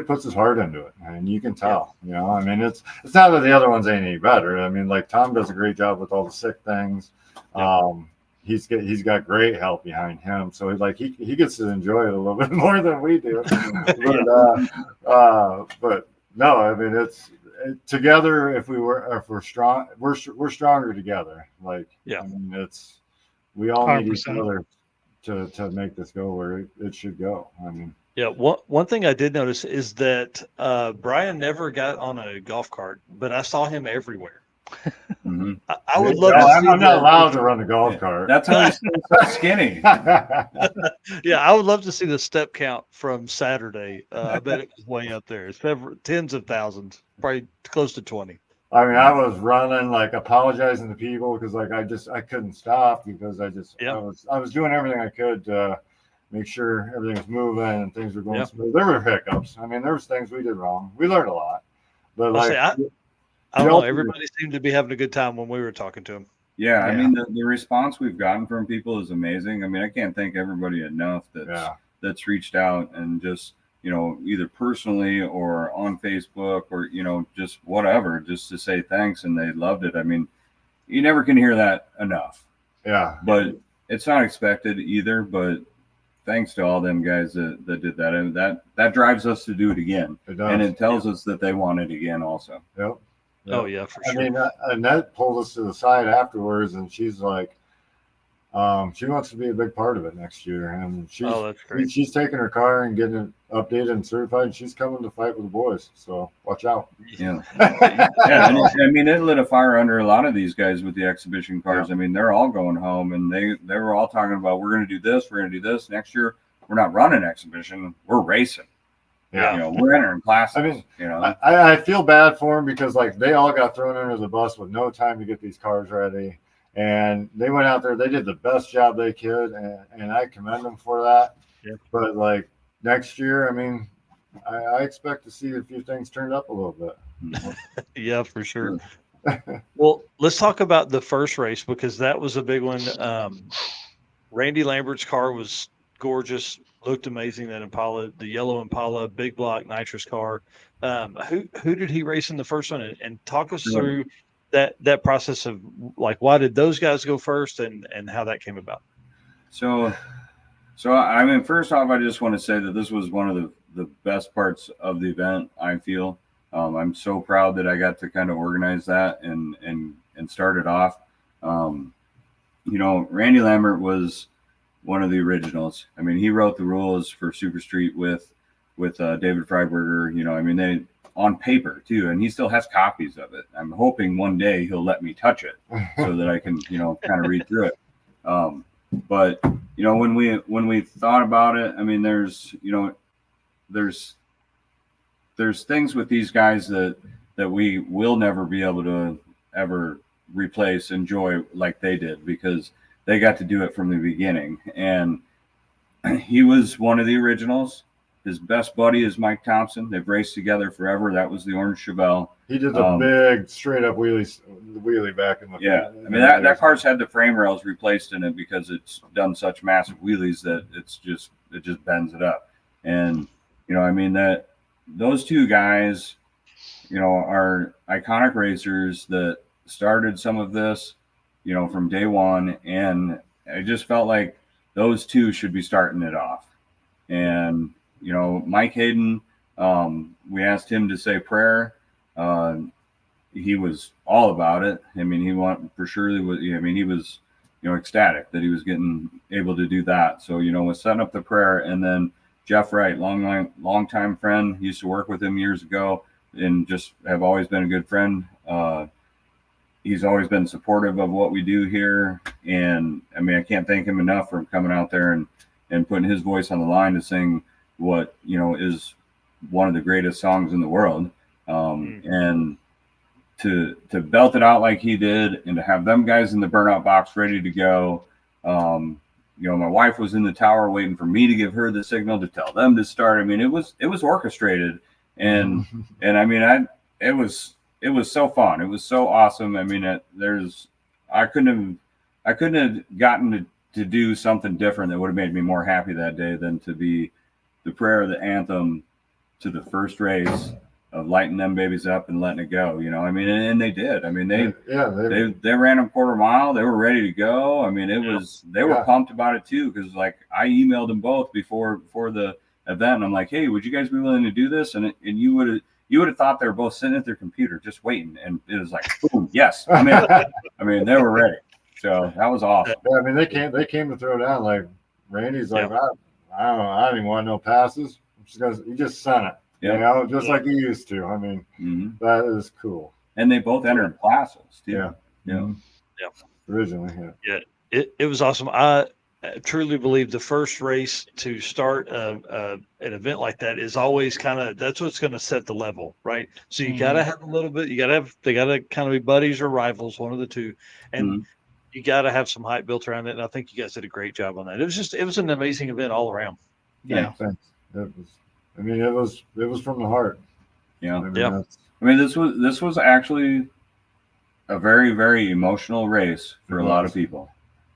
puts his heart into it, and you can tell. You know, I mean, it's not that the other ones ain't any better. I mean, like Tom does a great job with all the sick things. He's got great help behind him, so like he gets to enjoy it a little bit more than we do. But no, I mean, together. If we're strong, we're stronger together. Like I mean, we all 100%. Need each other to make this go where it should go. I mean. Yeah, one thing I did notice is that Brian never got on a golf cart, but I saw him everywhere. Mm-hmm. I would love to see I'm not allowed to run the golf cart. That's how he's so skinny. Yeah, I would love to see the step count from Saturday. I bet it was way up there. It's tens of thousands, probably close to 20. I mean, I was running, like apologizing to people because like I couldn't stop because I was doing everything I could to make sure everything was moving and things were going smooth. There were hiccups. I mean, there was things we did wrong. We learned a lot, but I don't know. Everybody seemed to be having a good time when we were talking to them. Yeah, I mean, the response we've gotten from people is amazing. I mean, I can't thank everybody enough that's reached out and just, you know, either personally or on Facebook or, you know, just whatever, just to say thanks and they loved it. I mean, you never can hear that enough. Yeah. But it's not expected either, but thanks to all them guys that did that. And that drives us to do it again. It does. And it tells us that they want it again also. Yep. Oh yeah, for sure. I mean, Annette pulled us to the side afterwards, and she's like, She wants to be a big part of it next year, and that's great. she's taking her car and getting it updated and certified. And she's coming to fight with the boys, so watch out. Yeah, yeah. And I mean, it lit a fire under a lot of these guys with the exhibition cars. Yeah. I mean, they're all going home, and they were all talking about we're going to do this, we're going to do this next year. We're not running exhibition, we're racing. Yeah. You know, we're entering classes. I mean, you know, I feel bad for them because like they all got thrown under the bus with no time to get these cars ready, and they went out there. They did the best job they could, and I commend them for that. Yeah. But like next year, I mean, I expect to see a few things turned up a little bit. Yeah, for sure. Well, let's talk about the first race because that was a big one. Randy Lambert's car was gorgeous, looked amazing. That Impala, the yellow Impala, big block nitrous car. Who did he race in the first one? And talk us through that process of like why did those guys go first and how that came about. So I mean, first off, I just want to say that this was one of the best parts of the event. I feel I'm so proud that I got to kind of organize that and start it off. You know, Randy Lambert was one of the originals. I mean, he wrote the rules for Super Street with David Freiberger. You know, I mean, they on paper too, and he still has copies of it. I'm hoping one day he'll let me touch it so that I can, you know, kind of read through it. But you know, when we thought about it, I mean, there's things with these guys that we will never be able to ever replace, enjoy like they did because they got to do it from the beginning. And he was one of the originals. His best buddy is Mike Thompson. They've raced together forever. That was the orange Chevelle. He did the big straight up wheelie back in the I mean that car's had the frame rails replaced in it because it's done such massive wheelies that it just bends it up. And you know, I mean that those two guys, you know, are iconic racers that started some of this, you know, from day one. And I just felt like those two should be starting it off. And you know, Mike Hayden, we asked him to say prayer. He was all about it. I mean, he was, you know, ecstatic that he was getting able to do that. So, you know, was setting up the prayer. And then Jeff Wright, long time friend, used to work with him years ago and just have always been a good friend. He's always been supportive of what we do here. And I mean, I can't thank him enough for coming out there and putting his voice on the line to sing what, you know, is one of the greatest songs in the world. And to belt it out like he did and to have them guys in the burnout box ready to go. You know, my wife was in the tower waiting for me to give her the signal to tell them to start. I mean, it was orchestrated and I mean, it was so fun. It was so awesome. I mean, I couldn't have gotten to do something different that would have made me more happy that day than to be the prayer of the anthem to the first race of lighting them babies up and letting it go. You know, I mean, and they did. I mean, they ran a quarter mile. They were ready to go. I mean, they were pumped about it too. Cause like I emailed them both before the event. And I'm like, hey, would you guys be willing to do this? And you would have thought they were both sitting at their computer just waiting. And it was like, boom, yes. I mean, they were ready. So that was awesome. Yeah, I mean, they came to throw down. Like Randy's like, I don't know, I don't even want no passes. He just sent it, you know, just like he used to. I mean, that is cool. And they both entered classes too. Yeah. Yeah. Originally, It was awesome. I truly believe the first race to start an event like that is always that's what's going to set the level, right? So you got to have a little bit. They got to kind of be buddies or rivals, one of the two, and you got to have some hype built around it. And I think you guys did a great job on that. It was an amazing event all around. Yeah, thanks. It was from the heart. Yeah, I mean, this was actually a very, very emotional race for a lot of people.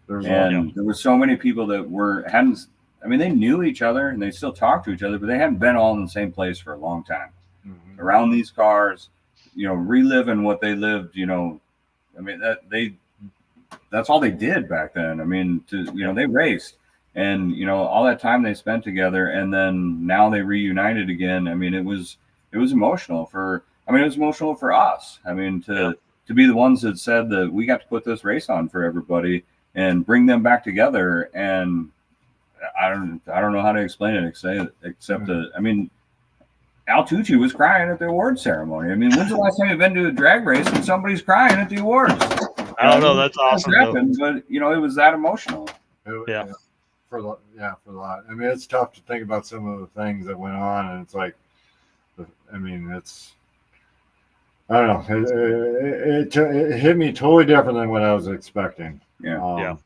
There were so many people that they knew each other and they still talked to each other, but they hadn't been all in the same place for a long time. Around these cars, you know, reliving what they lived, you know, I mean, that's all they did back then. I mean, they raced and, you know, all that time they spent together and then now they reunited again. I mean, it was emotional for us. I mean, to be the ones that said that we got to put this race on for everybody. and bring them back together. And I don't know how to explain it except I mean, Al Tucci was crying at the award ceremony. I mean, when's the last time you've been to a drag race and somebody's crying at the awards? I don't know. That's awesome. Happened, but you know, it was that emotional. Yeah. For a lot. I mean, it's tough to think about some of the things that went on, and it's like, I mean, I don't know. It hit me totally different than what I was expecting. Yeah.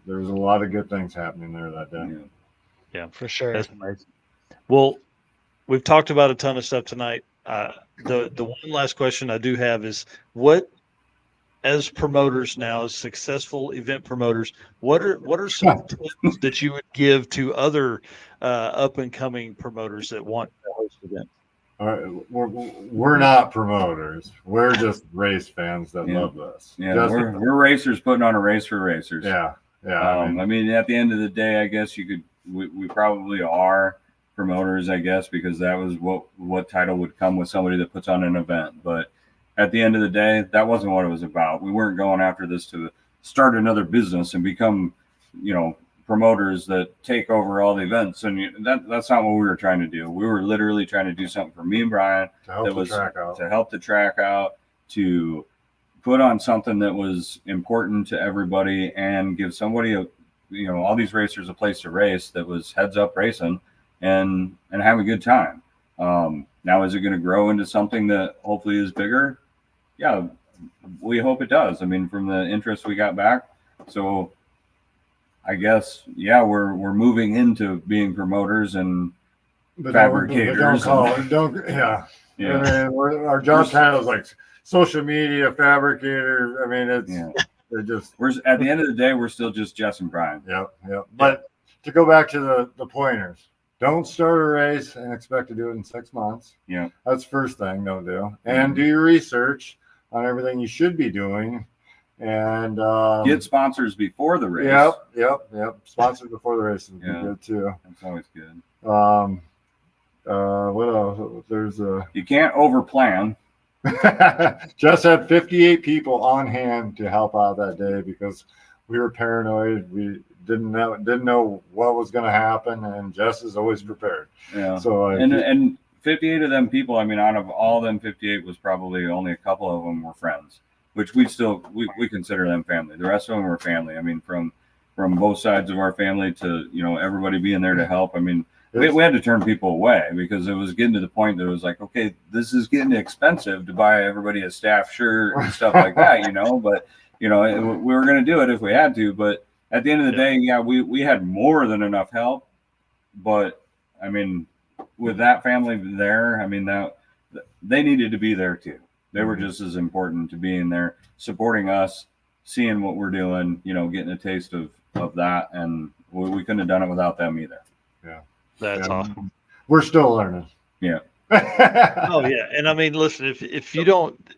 There was a lot of good things happening there that day. Yeah, for sure. That's amazing. Well, we've talked about a ton of stuff tonight. The one last question I do have is, what, as promoters now, as successful event promoters, what are some tips that you would give to other up and coming promoters that want to host events? All right, we're not promoters. We're just race fans that love this. Yeah, we're racers putting on a race for racers. Yeah. I mean, at the end of the day, I guess we probably are promoters, I guess, because that was what title would come with somebody that puts on an event. But at the end of the day, that wasn't what it was about. We weren't going after this to start another business and become, you know, promoters that take over all the events. And that's not what we were trying to do. We were literally trying to do something for me and Brian to help the track out, to put on something that was important to everybody and give somebody all these racers a place to race that was heads up racing and have a good time. Now, is it going to grow into something that hopefully is bigger? Yeah, we hope it does. I mean, from the interest we got back. So I guess, we're moving into being promoters and fabricators. I mean, our job title is like social media fabricator. I mean, we're at the end of the day, we're still just Jess and Brian. Yep. But to go back to the pointers, don't start a race and expect to do it in 6 months. Yeah. That's first thing, don't do. And do your research on everything you should be doing. And get sponsors before the race. Yep. Sponsors before the race would be good too. That's always good. What else? There's you can't overplan. Just had 58 people on hand to help out that day because we were paranoid. We didn't know what was going to happen, and Jess is always prepared. Yeah. So and 58 of them people, I mean, out of all them 58 was probably only a couple of them were friends, which we consider them family. The rest of them were family. I mean, from both sides of our family to everybody being there to help. I mean, we had to turn people away because it was getting to the point that it was like, okay, this is getting expensive to buy everybody a staff shirt and stuff like that, But, we were going to do it if we had to. But at the end of the day, we had more than enough help. But, I mean, with that family there, I mean, they needed to be there too. They were just as important to being there, supporting us, seeing what we're doing, getting a taste of that. And we couldn't have done it without them either. Yeah. That's awesome. We're still learning. Yeah. Oh yeah. And I mean, listen, if you don't,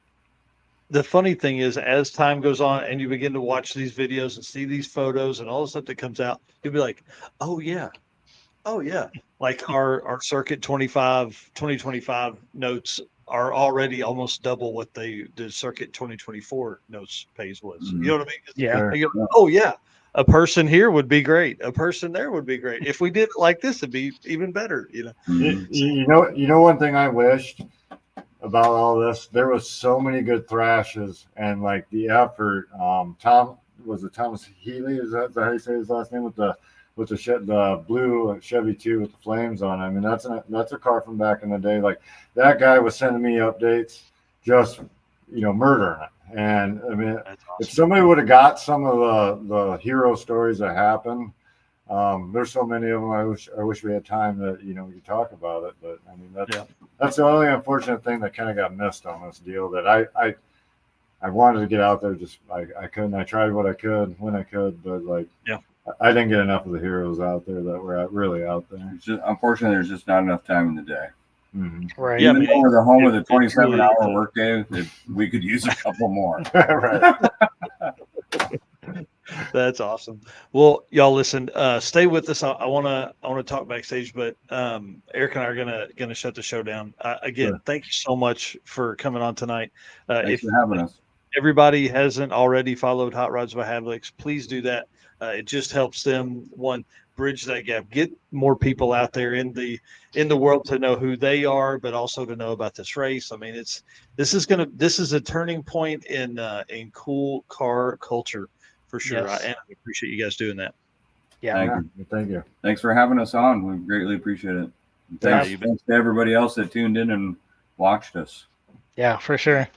the funny thing is, as time goes on and you begin to watch these videos and see these photos and all the stuff that comes out, you'll be like, oh yeah. Like our Circuit 2025 notes are already almost double what the Circuit 2024 notes pays was. Mm-hmm. You know what I mean? Yeah. Oh yeah. A person here would be great. A person there would be great. If we did it like this, it'd be even better. One thing I wished about all this, there was so many good thrashes and like the effort. Thomas Healy? Is that how you say his last name with the blue Chevy 2 with the flames on it? I mean, that's a car from back in the day. Like that guy was sending me updates, just murdering it. And I mean, awesome. If somebody would have got some of the hero stories that happened, there's so many of them. I wish we had time that we could talk about it. But I mean, that's the only unfortunate thing that kind of got missed on this deal. That I wanted to get out there, just I couldn't. I tried what I could when I could, but I didn't get enough of the heroes out there that were really out there. Unfortunately, there's just not enough time in the day. Mm-hmm. Right. Even though we're the home of the 27-hour workday, we could use a couple more. Right. That's awesome. Well, y'all listen. Stay with us. I want to talk backstage, but Eric and I are gonna shut the show down. Again, Thank you so much for coming on tonight. Thanks for having us. everybody hasn't already followed Hot Rods by Havliks, please do that. It just helps them bridge that gap, get more people out there in the world to know who they are, but also to know about this race. I mean, this is a turning point in cool car culture for sure. Yes. And I appreciate you guys doing that. Yeah. Thank you. Thanks for having us on. We greatly appreciate it. Thanks to everybody else that tuned in and watched us. Yeah, for sure.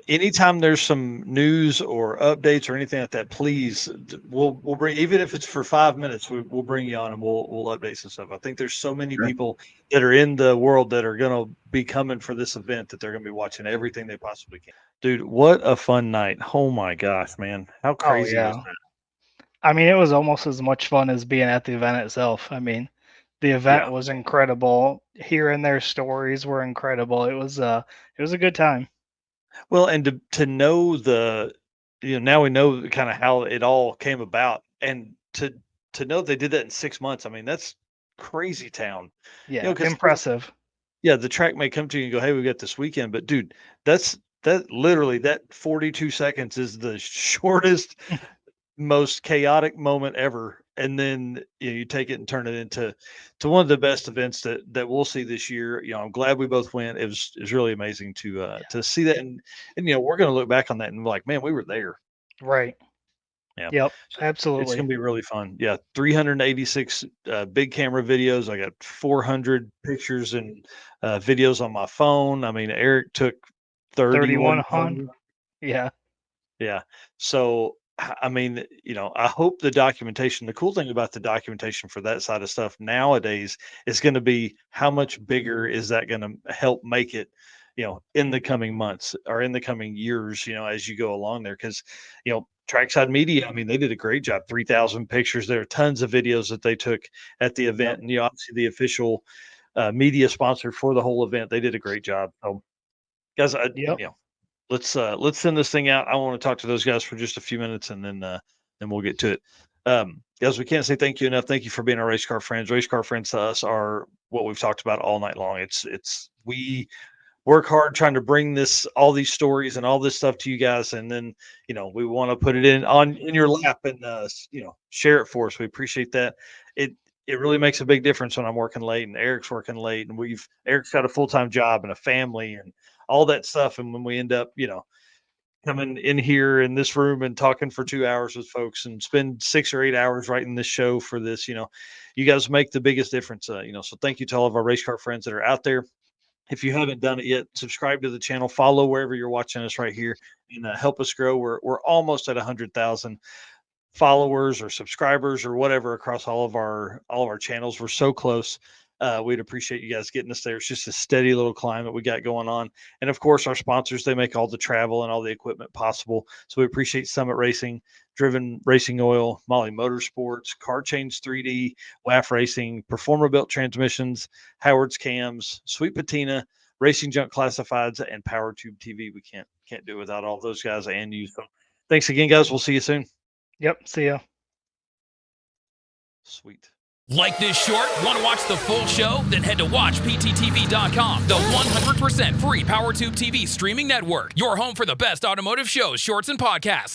Anytime there's some news or updates or anything like that, please, we'll bring, even if it's for 5 minutes, we'll bring you on and we'll update some stuff. I think there's so many people that are in the world that are going to be coming for this event that they're going to be watching everything they possibly can. Dude, what a fun night. Oh my gosh, man. How crazy is that? I mean, it was almost as much fun as being at the event itself. I mean, the event was incredible. Hearing their stories were incredible. It was a good time. Well, and to know now we know kind of how it all came about, and to know they did that in 6 months. I mean, that's crazy town. Yeah, impressive. Yeah, the track may come to you and go, "Hey, we got this weekend," but dude, that literally that 42 seconds is the shortest, most chaotic moment ever. And then you take it and turn it into one of the best events that we'll see this year. I'm glad we both went. It was really amazing to see that, and we're going to look back on that and be like, man, we were there. Right. Yeah. Yep. Absolutely. It's going to be really fun. Yeah. 386 big camera videos. I got 400 pictures and videos on my phone. I mean, Eric took 3,100. Yeah. Yeah. So, I mean, I hope the cool thing about the documentation for that side of stuff nowadays is going to be how much bigger is that going to help make it, in the coming months or in the coming years, as you go along there. Because, Trackside Media, I mean, they did a great job. 3,000 pictures. There are tons of videos that they took at the event. And, obviously the official media sponsor for the whole event, they did a great job. So, guys, let's send this thing out. I want to talk to those guys for just a few minutes, and then we'll get to it. Guys, we can't say thank you enough. Thank you for being our race car friends. Race car friends to us are what we've talked about all night long. It's we work hard trying to bring all these stories and all this stuff to you guys, and then we want to put it in your lap and share it for us. We appreciate that. It really makes a big difference when I'm working late and Eric's working late, and Eric's got a full-time job and a family and all that stuff. And when we end up, coming in here in this room and talking for 2 hours with folks and spend 6 or 8 hours writing this show for this, you guys make the biggest difference. So thank you to all of our race car friends that are out there. If you haven't done it yet, subscribe to the channel, follow wherever you're watching us right here, and help us grow. We're almost at 100,000 followers or subscribers or whatever across all of our channels. We're so close. We'd appreciate you guys getting us there. It's just a steady little climb that we got going on. And of course, our sponsors, they make all the travel and all the equipment possible. So we appreciate Summit Racing, Driven Racing Oil, Molly Motorsports, Car Change 3D, WAF Racing, Performer Built Transmissions, Howard's Cams, Sweet Patina, Racing Junk Classifieds, and PowerTube TV. We can't do it without all those guys and you. So thanks again, guys. We'll see you soon. Yep. See ya. Sweet. Like this short? Want to watch the full show? Then head to watchpttv.com, the 100% free PowerTube TV streaming network. Your home for the best automotive shows, shorts, and podcasts.